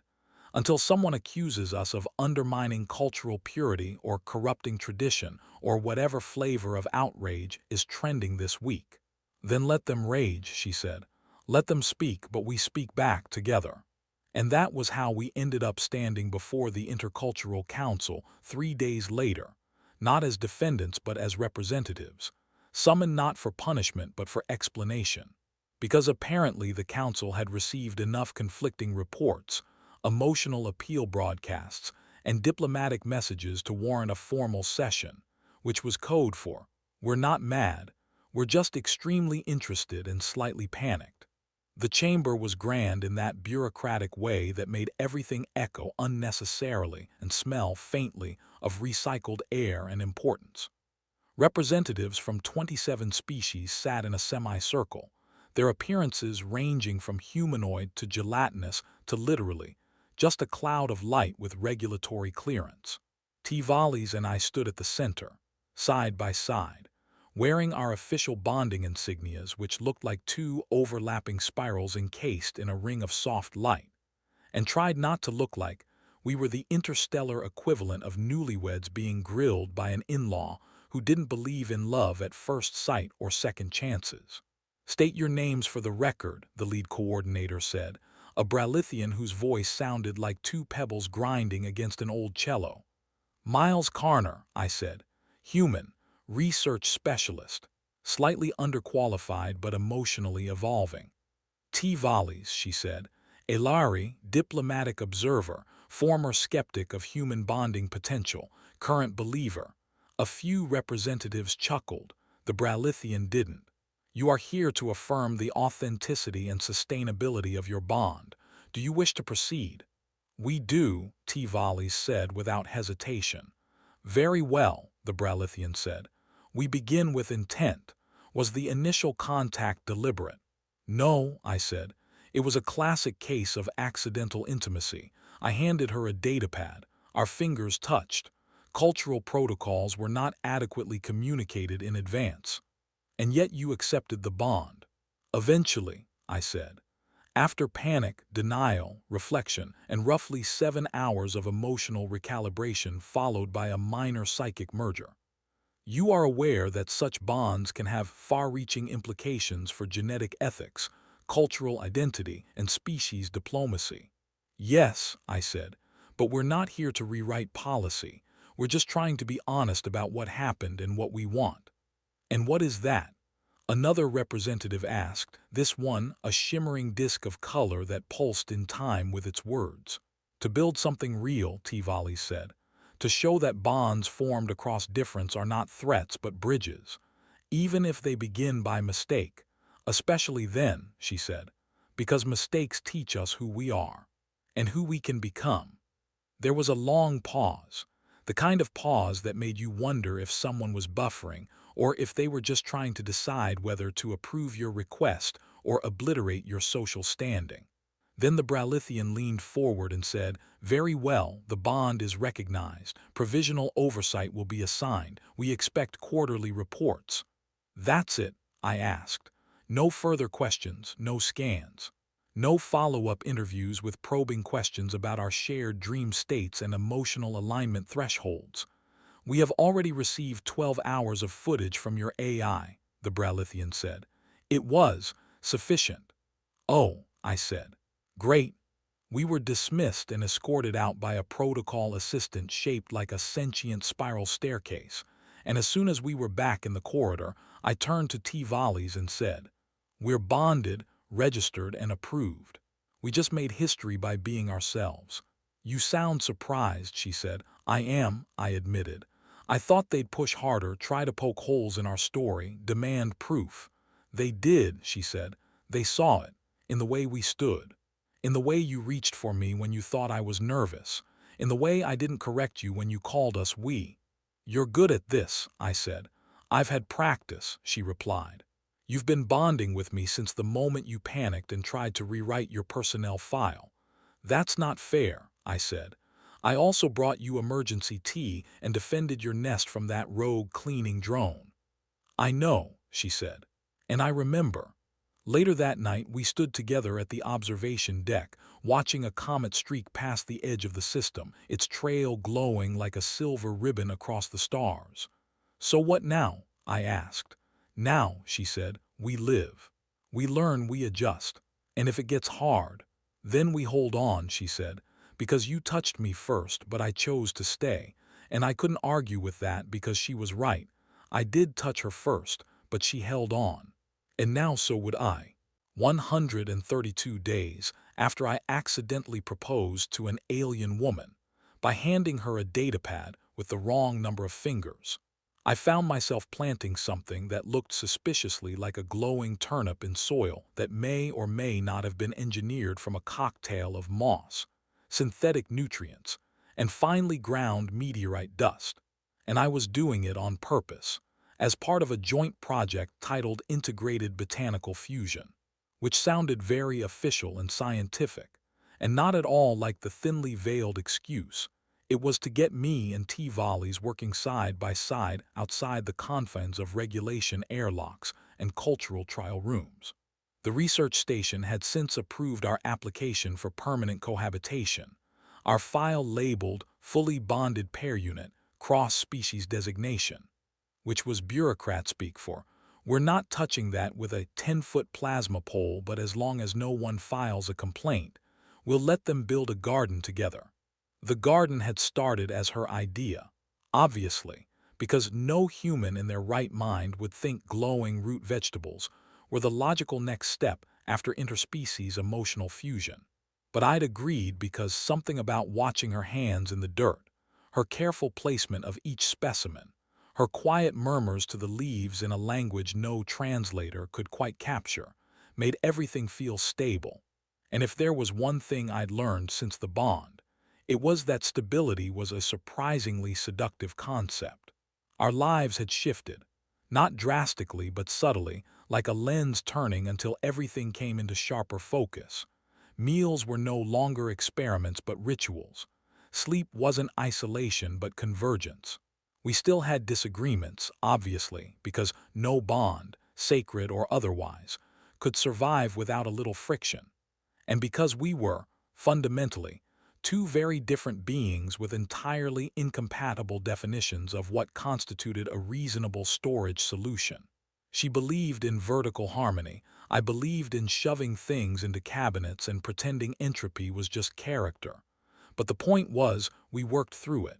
"until someone accuses us of undermining cultural purity or corrupting tradition or whatever flavor of outrage is trending this week." "Then let them rage," she said. "Let them speak, but we speak back together." And that was how we ended up standing before the Intercultural Council 3 days later, not as defendants but as representatives, summoned not for punishment but for explanation. Because apparently the council had received enough conflicting reports, emotional appeal broadcasts, and diplomatic messages to warrant a formal session, which was code for, "We're not mad, we're just extremely interested and slightly panicked." The chamber was grand in that bureaucratic way that made everything echo unnecessarily and smell faintly of recycled air and importance. Representatives from 27 species sat in a semicircle, their appearances ranging from humanoid to gelatinous to literally just a cloud of light with regulatory clearance. T. Volleys and I stood at the center, side by side, wearing our official bonding insignias which looked like two overlapping spirals encased in a ring of soft light, and tried not to look like we were the interstellar equivalent of newlyweds being grilled by an in-law who didn't believe in love at first sight or second chances. "State your names for the record," the lead coordinator said, a Bralithian whose voice sounded like two pebbles grinding against an old cello. "Miles Carner," I said. "Human, research specialist, slightly underqualified but emotionally evolving." "T. Volleys," she said. "Aelari, diplomatic observer, former skeptic of human bonding potential, current believer." A few representatives chuckled. The Bralithian didn't. "You are here to affirm the authenticity and sustainability of your bond. Do you wish to proceed?" "We do," T. Volleys said without hesitation. "Very well," the Bralithian said. "We begin with intent. Was the initial contact deliberate?" "No," I said. "It was a classic case of accidental intimacy. I handed her a datapad. Our fingers touched. Cultural protocols were not adequately communicated in advance. And yet you accepted the bond." "Eventually," I said. "After panic, denial, reflection, and roughly 7 hours of emotional recalibration followed by a minor psychic merger. You are aware that such bonds can have far-reaching implications for genetic ethics, cultural identity, and species diplomacy." "Yes," I said, "but we're not here to rewrite policy. We're just trying to be honest about what happened and what we want." "And what is that?" another representative asked, this one a shimmering disk of color that pulsed in time with its words. "To build something real," T. Volleys said. "To show that bonds formed across difference are not threats but bridges, even if they begin by mistake. Especially then," she said, "because mistakes teach us who we are and who we can become." There was a long pause, the kind of pause that made you wonder if someone was buffering or if they were just trying to decide whether to approve your request or obliterate your social standing. Then the Bralithian leaned forward and said, "Very well, the bond is recognized. Provisional oversight will be assigned. We expect quarterly reports." "That's it?" I asked. "No further questions, no scans. No follow-up interviews with probing questions about our shared dream states and emotional alignment thresholds." "We have already received 12 hours of footage from your AI," the Bralithian said. "It was sufficient." "Oh," I said. "Great." We were dismissed and escorted out by a protocol assistant shaped like a sentient spiral staircase, and as soon as we were back in the corridor, I turned to T-Volleys and said, "We're bonded, registered, and approved. We just made history by being ourselves." "You sound surprised," she said. "I am," I admitted. "I thought they'd push harder, try to poke holes in our story, demand proof." "They did," she said. "They saw it, in the way we stood. In the way you reached for me when you thought I was nervous. In the way I didn't correct you when you called us we." "You're good at this," I said. "I've had practice," she replied. "You've been bonding with me since the moment you panicked and tried to rewrite your personnel file." "That's not fair," I said. "I also brought you emergency tea and defended your nest from that rogue cleaning drone." "I know," she said. "And I remember." Later that night, we stood together at the observation deck, watching a comet streak past the edge of the system, its trail glowing like a silver ribbon across the stars. "So what now?" I asked. "Now," she said, "we live. We learn, we adjust. And if it gets hard, then we hold on," she said, "because you touched me first, but I chose to stay. And I couldn't argue with that because she was right. I did touch her first, but she held on. And now so would I." 132 days after I accidentally proposed to an alien woman by handing her a datapad with the wrong number of fingers, I found myself planting something that looked suspiciously like a glowing turnip in soil that may or may not have been engineered from a cocktail of moss, synthetic nutrients, and finely ground meteorite dust. And I was doing it on purpose, as part of a joint project titled Integrated Botanical Fusion, which sounded very official and scientific, and not at all like the thinly veiled excuse. It was to get me and T-Volleys working side by side outside the confines of regulation airlocks and cultural trial rooms. The research station had since approved our application for permanent cohabitation. Our file labeled Fully Bonded Pair Unit, Cross-Species Designation, which was bureaucrat speak for, "We're not touching that with a 10-foot plasma pole, but as long as no one files a complaint, we'll let them build a garden together." The garden had started as her idea, obviously, because no human in their right mind would think glowing root vegetables were the logical next step after interspecies emotional fusion. But I'd agreed because something about watching her hands in the dirt, her careful placement of each specimen, her quiet murmurs to the leaves in a language no translator could quite capture, made everything feel stable. And if there was one thing I'd learned since the bond, it was that stability was a surprisingly seductive concept. Our lives had shifted, not drastically but subtly, like a lens turning until everything came into sharper focus. Meals were no longer experiments but rituals. Sleep wasn't isolation but convergence. We still had disagreements, obviously, because no bond, sacred or otherwise, could survive without a little friction. And because we were, fundamentally, two very different beings with entirely incompatible definitions of what constituted a reasonable storage solution. She believed in vertical harmony. I believed in shoving things into cabinets and pretending entropy was just character. But the point was, we worked through it.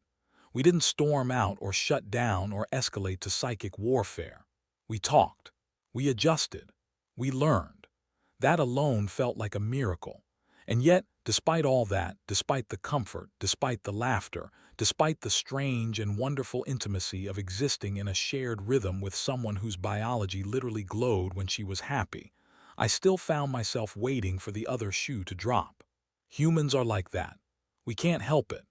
We didn't storm out or shut down or escalate to psychic warfare. We talked. We adjusted. We learned. That alone felt like a miracle. And yet, despite all that, despite the comfort, despite the laughter, despite the strange and wonderful intimacy of existing in a shared rhythm with someone whose biology literally glowed when she was happy, I still found myself waiting for the other shoe to drop. Humans are like that. We can't help it.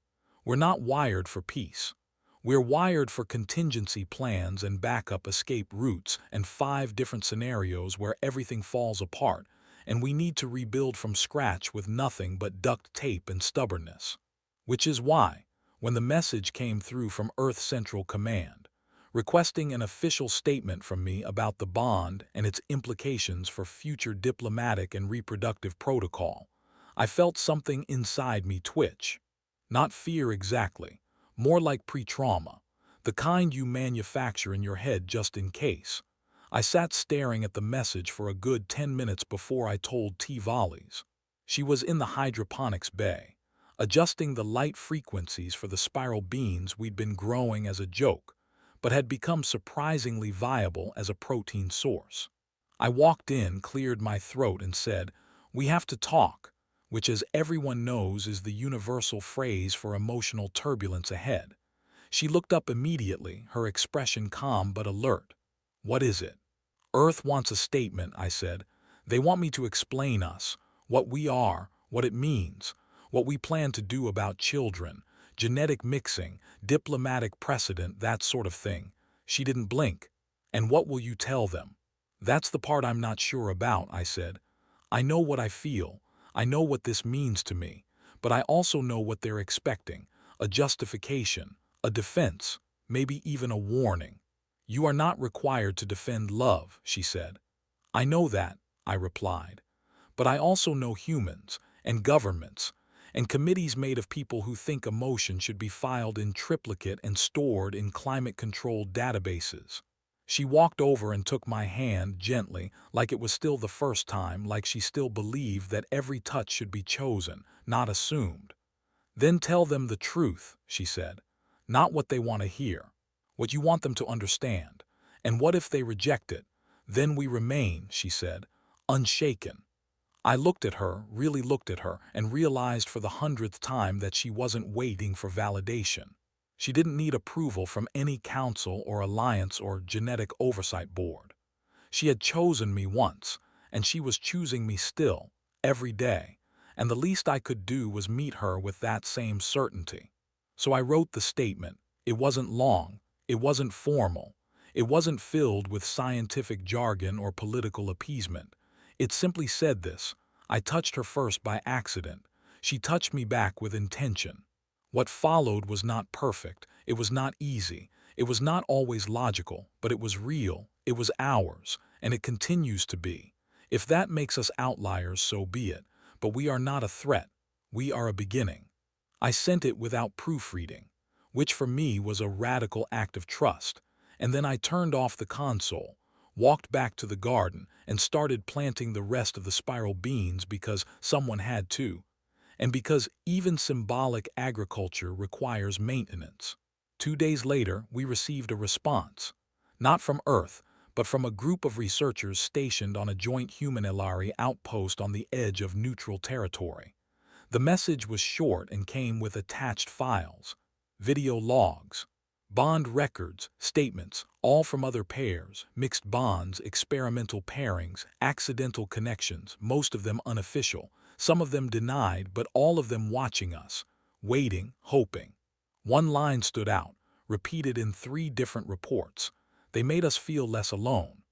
We're not wired for peace. We're wired for contingency plans and backup escape routes and 5 different scenarios where everything falls apart, and we need to rebuild from scratch with nothing but duct tape and stubbornness. Which is why, when the message came through from Earth Central Command, requesting an official statement from me about the bond and its implications for future diplomatic and reproductive protocol, I felt something inside me twitch. Not fear exactly, more like pre-trauma, the kind you manufacture in your head just in case. I sat staring at the message for a good 10 minutes before I told T. Volleys. She was in the hydroponics bay, adjusting the light frequencies for the spiral beans we'd been growing as a joke, but had become surprisingly viable as a protein source. I walked in, cleared my throat, and said, "We have to talk," which, as everyone knows, is the universal phrase for emotional turbulence ahead. She looked up immediately, her expression calm but alert. "What is it?" "Earth wants a statement," I said. "They want me to explain us, what we are, what it means, what we plan to do about children, genetic mixing, diplomatic precedent, that sort of thing." She didn't blink. "And what will you tell them?" "That's the part I'm not sure about," I said. "I know what I feel. I know what this means to me. But I also know what they're expecting. A justification, a defense, maybe even a warning." "You are not required to defend love," she said. "I know that," I replied. "But I also know humans, and governments, and committees made of people who think emotion should be filed in triplicate and stored in climate-controlled databases." She walked over and took my hand gently, like it was still the first time, like she still believed that every touch should be chosen, not assumed. "Then tell them the truth," she said. "Not what they want to hear. What you want them to understand. And what if they reject it? Then we remain," she said, unshaken. I looked at her, really looked at her, and realized for the 100th time that she wasn't waiting for validation. She didn't need approval from any council or alliance or genetic oversight board. She had chosen me once, and she was choosing me still, every day, and the least I could do was meet her with that same certainty. So I wrote the statement. It wasn't long, it wasn't formal, it wasn't filled with scientific jargon or political appeasement. It simply said this: I touched her first by accident. She touched me back with intention. What followed was not perfect, it was not easy, it was not always logical, but it was real, it was ours, and it continues to be. If that makes us outliers, so be it, but we are not a threat, we are a beginning. I sent it without proofreading, which for me was a radical act of trust, and then I turned off the console, walked back to the garden, and started planting the rest of the spiral beans because someone had to, and because even symbolic agriculture requires maintenance. 2 days later, we received a response, not from Earth, but from a group of researchers stationed on a joint human-Aelari outpost on the edge of neutral territory. The message was short and came with attached files, video logs, bond records, statements, all from other pairs, mixed bonds, experimental pairings, accidental connections, most of them unofficial, some of them denied, but all of them watching us, waiting, hoping. One line stood out, repeated in 3 different reports. They made us feel less alone.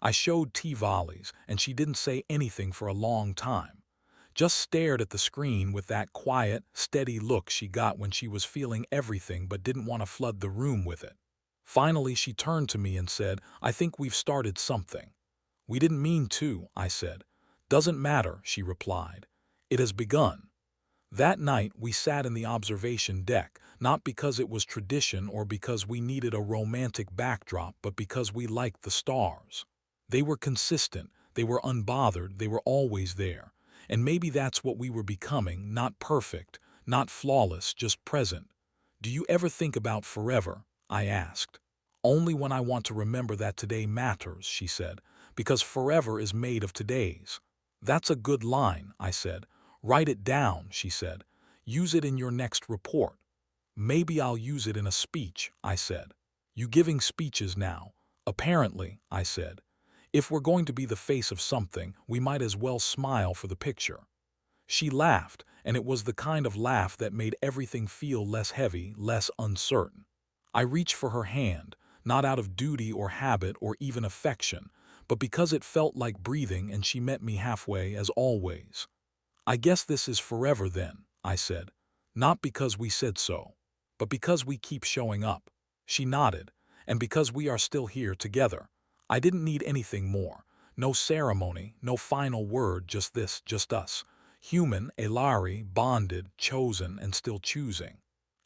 I showed T. Volleys, and she didn't say anything for a long time. Just stared at the screen with that quiet, steady look she got when she was feeling everything but didn't want to flood the room with it. Finally, she turned to me and said, "I think we've started something." "We didn't mean to," I said. "Doesn't matter," she replied. "It has begun." That night, we sat in the observation deck, not because it was tradition or because we needed a romantic backdrop, but because we liked the stars. They were consistent, they were unbothered, they were always there. And maybe that's what we were becoming, not perfect, not flawless, just present. "Do you ever think about forever?" I asked. "Only when I want to remember that today matters," she said, "because forever is made of todays." "That's a good line," I said. "Write it down," she said. "Use it in your next report." "Maybe I'll use it in a speech," I said. "You giving speeches now?" "Apparently," I said. "If we're going to be the face of something, we might as well smile for the picture." She laughed, and it was the kind of laugh that made everything feel less heavy, less uncertain. I reached for her hand, not out of duty or habit or even affection, but because it felt like breathing and she met me halfway as always. "I guess this is forever then," I said. "Not because we said so, but because we keep showing up." She nodded, "And because we are still here together." I didn't need anything more. No ceremony, no final word, just this, just us. Human, Aelari, bonded, chosen, and still choosing.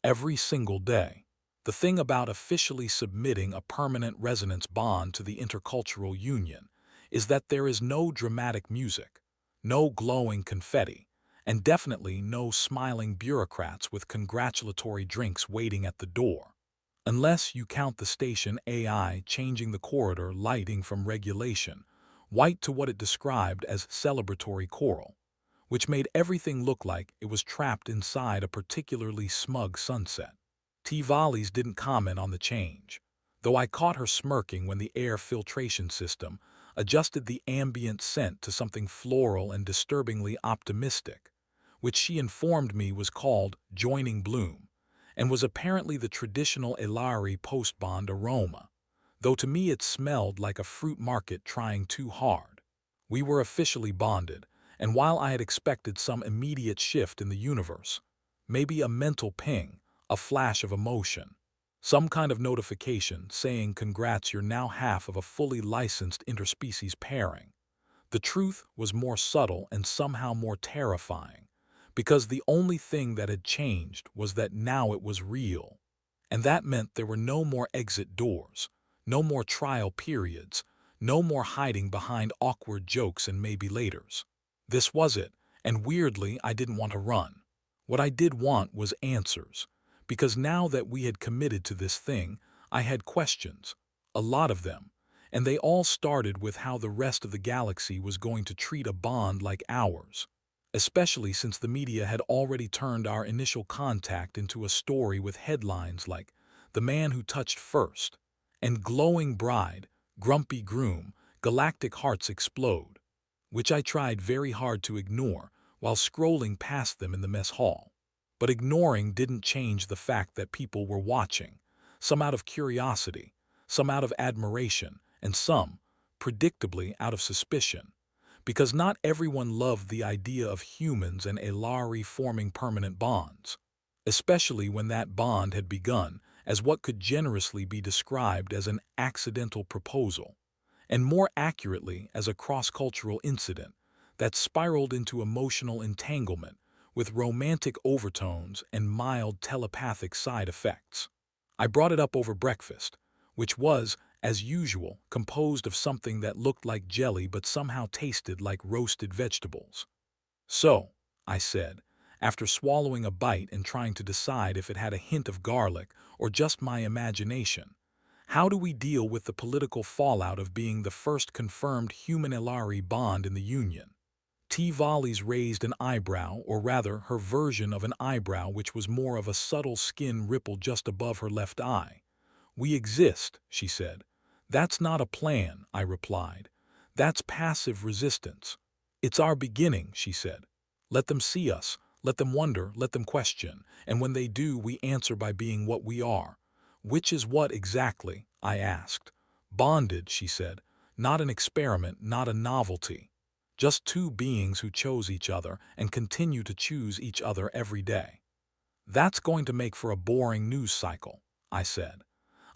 Every single day. The thing about officially submitting a permanent resonance bond to the intercultural union is that there is no dramatic music, no glowing confetti, and definitely no smiling bureaucrats with congratulatory drinks waiting at the door. Unless you count the station AI changing the corridor lighting from regulation white to what it described as celebratory coral, which made everything look like it was trapped inside a particularly smug sunset. T-Valleys didn't comment on the change, though I caught her smirking when the air filtration system adjusted the ambient scent to something floral and disturbingly optimistic, which she informed me was called joining bloom, and was apparently the traditional Aelari post-bond aroma, though to me it smelled like a fruit market trying too hard. We were officially bonded, and while I had expected some immediate shift in the universe, maybe a mental ping, a flash of emotion, some kind of notification saying congrats, you're now half of a fully licensed interspecies pairing, the truth was more subtle and somehow more terrifying, because the only thing that had changed was that now it was real. And that meant there were no more exit doors, no more trial periods, no more hiding behind awkward jokes and maybe laters. This was it, and weirdly I didn't want to run. What I did want was answers, because now that we had committed to this thing, I had questions, a lot of them, and they all started with how the rest of the galaxy was going to treat a bond like ours, especially since the media had already turned our initial contact into a story with headlines like "The Man Who Touched First" and "Glowing Bride, Grumpy Groom, Galactic Hearts Explode," which I tried very hard to ignore while scrolling past them in the mess hall. But ignoring didn't change the fact that people were watching, some out of curiosity, some out of admiration, and some, predictably, out of suspicion, because not everyone loved the idea of humans and Aelari forming permanent bonds, especially when that bond had begun as what could generously be described as an accidental proposal, and more accurately as a cross-cultural incident that spiraled into emotional entanglement with romantic overtones and mild telepathic side effects. I brought it up over breakfast, which was, as usual, composed of something that looked like jelly but somehow tasted like roasted vegetables. "So," I said, after swallowing a bite and trying to decide if it had a hint of garlic or just my imagination, "how do we deal with the political fallout of being the first confirmed human-Aelari bond in the Union?" T-Valleys raised an eyebrow, or rather her version of an eyebrow, which was more of a subtle skin ripple just above her left eye. "We exist," she said. "That's not a plan," I replied. "That's passive resistance." "It's our beginning," she said. "Let them see us, let them wonder, let them question, and when they do, we answer by being what we are." "Which is what exactly?" I asked. "Bonded," she said. "Not an experiment, not a novelty. Just two beings who chose each other and continue to choose each other every day." "That's going to make for a boring news cycle," I said,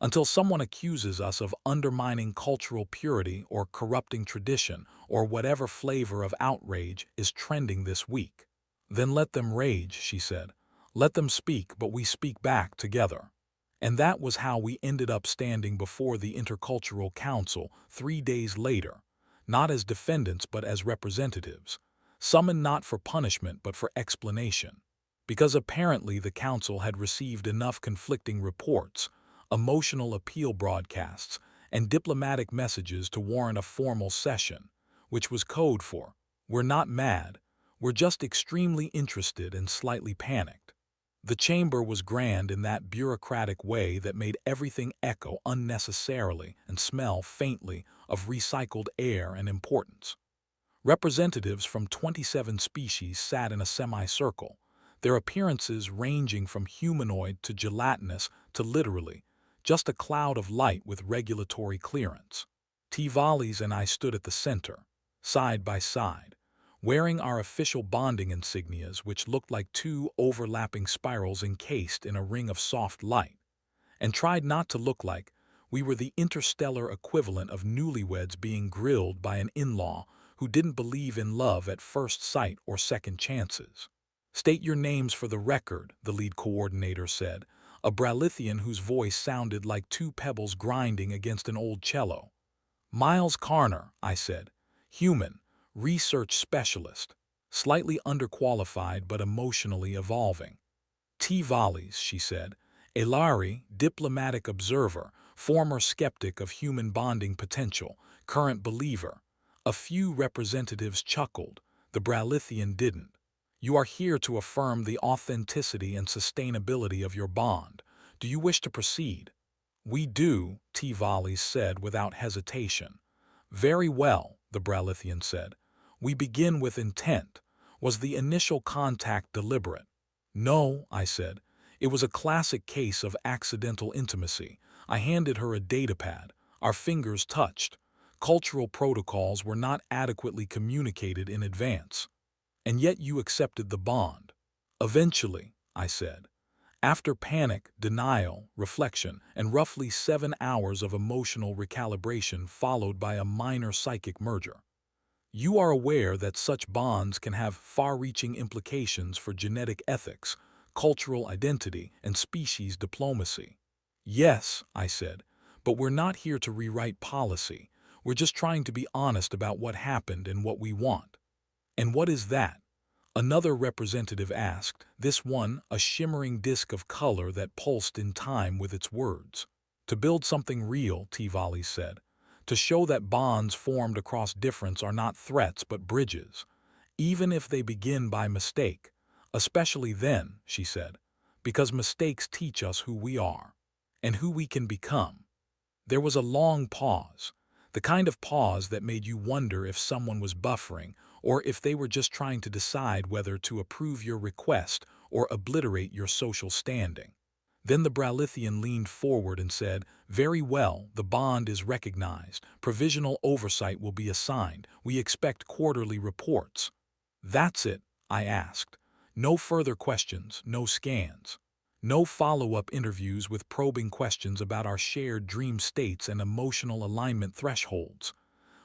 "until someone accuses us of undermining cultural purity or corrupting tradition or whatever flavor of outrage is trending this week." "Then let them rage," she said. "Let them speak, but we speak back together." And that was how we ended up standing before the Intercultural Council 3 days later, not as defendants but as representatives, summoned not for punishment but for explanation. Because apparently the council had received enough conflicting reports, emotional appeal broadcasts, and diplomatic messages to warrant a formal session, which was code for, "We're not mad, we're just extremely interested and slightly panicked." The chamber was grand in that bureaucratic way that made everything echo unnecessarily and smell faintly of recycled air and importance. Representatives from 27 species sat in a semicircle, their appearances ranging from humanoid to gelatinous to literally just a cloud of light with regulatory clearance. T-Volleys and I stood at the center, side by side, wearing our official bonding insignias which looked like two overlapping spirals encased in a ring of soft light, and tried not to look like we were the interstellar equivalent of newlyweds being grilled by an in-law who didn't believe in love at first sight or second chances. "State your names for the record," the lead coordinator said, a Bralithian whose voice sounded like two pebbles grinding against an old cello. "Miles Carner," I said. "Human, research specialist, slightly underqualified but emotionally evolving." "T-Volleys," she said. "Aelari, diplomatic observer, former skeptic of human bonding potential, current believer." A few representatives chuckled. The Bralithian didn't. "You are here to affirm the authenticity and sustainability of your bond. Do you wish to proceed?" "We do," T-Volleys said without hesitation. "Very well," the Bralithian said. "We begin with intent. Was the initial contact deliberate?" "No," I said. "It was a classic case of accidental intimacy. I handed her a datapad. Our fingers touched. Cultural protocols were not adequately communicated in advance. And yet you accepted the bond." "Eventually," I said. "After panic, denial, reflection, and roughly 7 hours of emotional recalibration followed by a minor psychic merger. You are aware that such bonds can have far-reaching implications for genetic ethics, cultural identity, and species diplomacy." "Yes," I said, "but we're not here to rewrite policy. We're just trying to be honest about what happened and what we want." "And what is that?" another representative asked, this one a shimmering disk of color that pulsed in time with its words. "To build something real," T-Volleys said. "To show that bonds formed across difference are not threats but bridges, even if they begin by mistake. Especially then," she said, "because mistakes teach us who we are and who we can become." There was a long pause, the kind of pause that made you wonder if someone was buffering or if they were just trying to decide whether to approve your request or obliterate your social standing. Then the Bralithian leaned forward and said, "Very well, the bond is recognized. Provisional oversight will be assigned. We expect quarterly reports." "That's it?" I asked. "No further questions, no scans. No follow-up interviews with probing questions about our shared dream states and emotional alignment thresholds."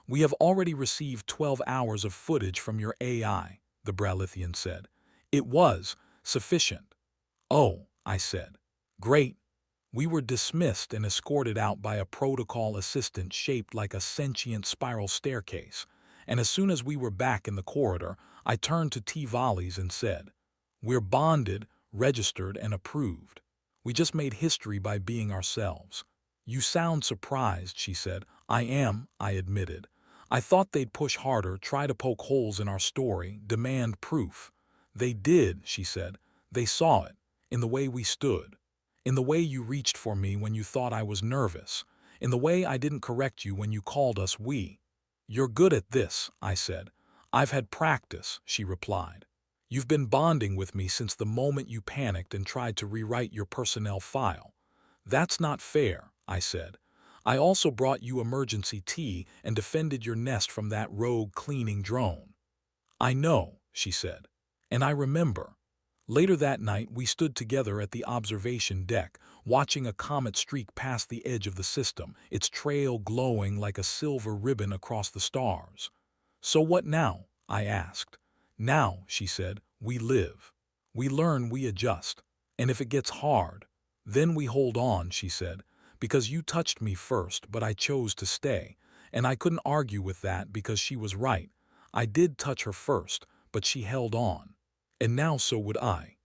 "We have already received 12 hours of footage from your AI," the Bralithian said. "It was sufficient." "Oh," I said. "Great." We were dismissed and escorted out by a protocol assistant shaped like a sentient spiral staircase, and as soon as we were back in the corridor, I turned to T-Volleys and said, "We're bonded, registered, and approved. We just made history by being ourselves." "You sound surprised," she said. "I am," I admitted. "I thought they'd push harder, try to poke holes in our story, demand proof." "They did," she said. "They saw it, in the way we stood. In the way you reached for me when you thought I was nervous. In the way I didn't correct you when you called us we." "You're good at this," I said. "I've had practice," she replied. "You've been bonding with me since the moment you panicked and tried to rewrite your personnel file." "That's not fair," I said. "I also brought you emergency tea and defended your nest from that rogue cleaning drone." "I know," she said. "And I remember." Later that night, we stood together at the observation deck, watching a comet streak past the edge of the system, its trail glowing like a silver ribbon across the stars. "So what now?" I asked. "Now," she said, "we live. We learn, we adjust. And if it gets hard, then we hold on," she said, "because you touched me first, but I chose to stay. And I couldn't argue with that because she was right. I did touch her first, but she held on. And now so would I."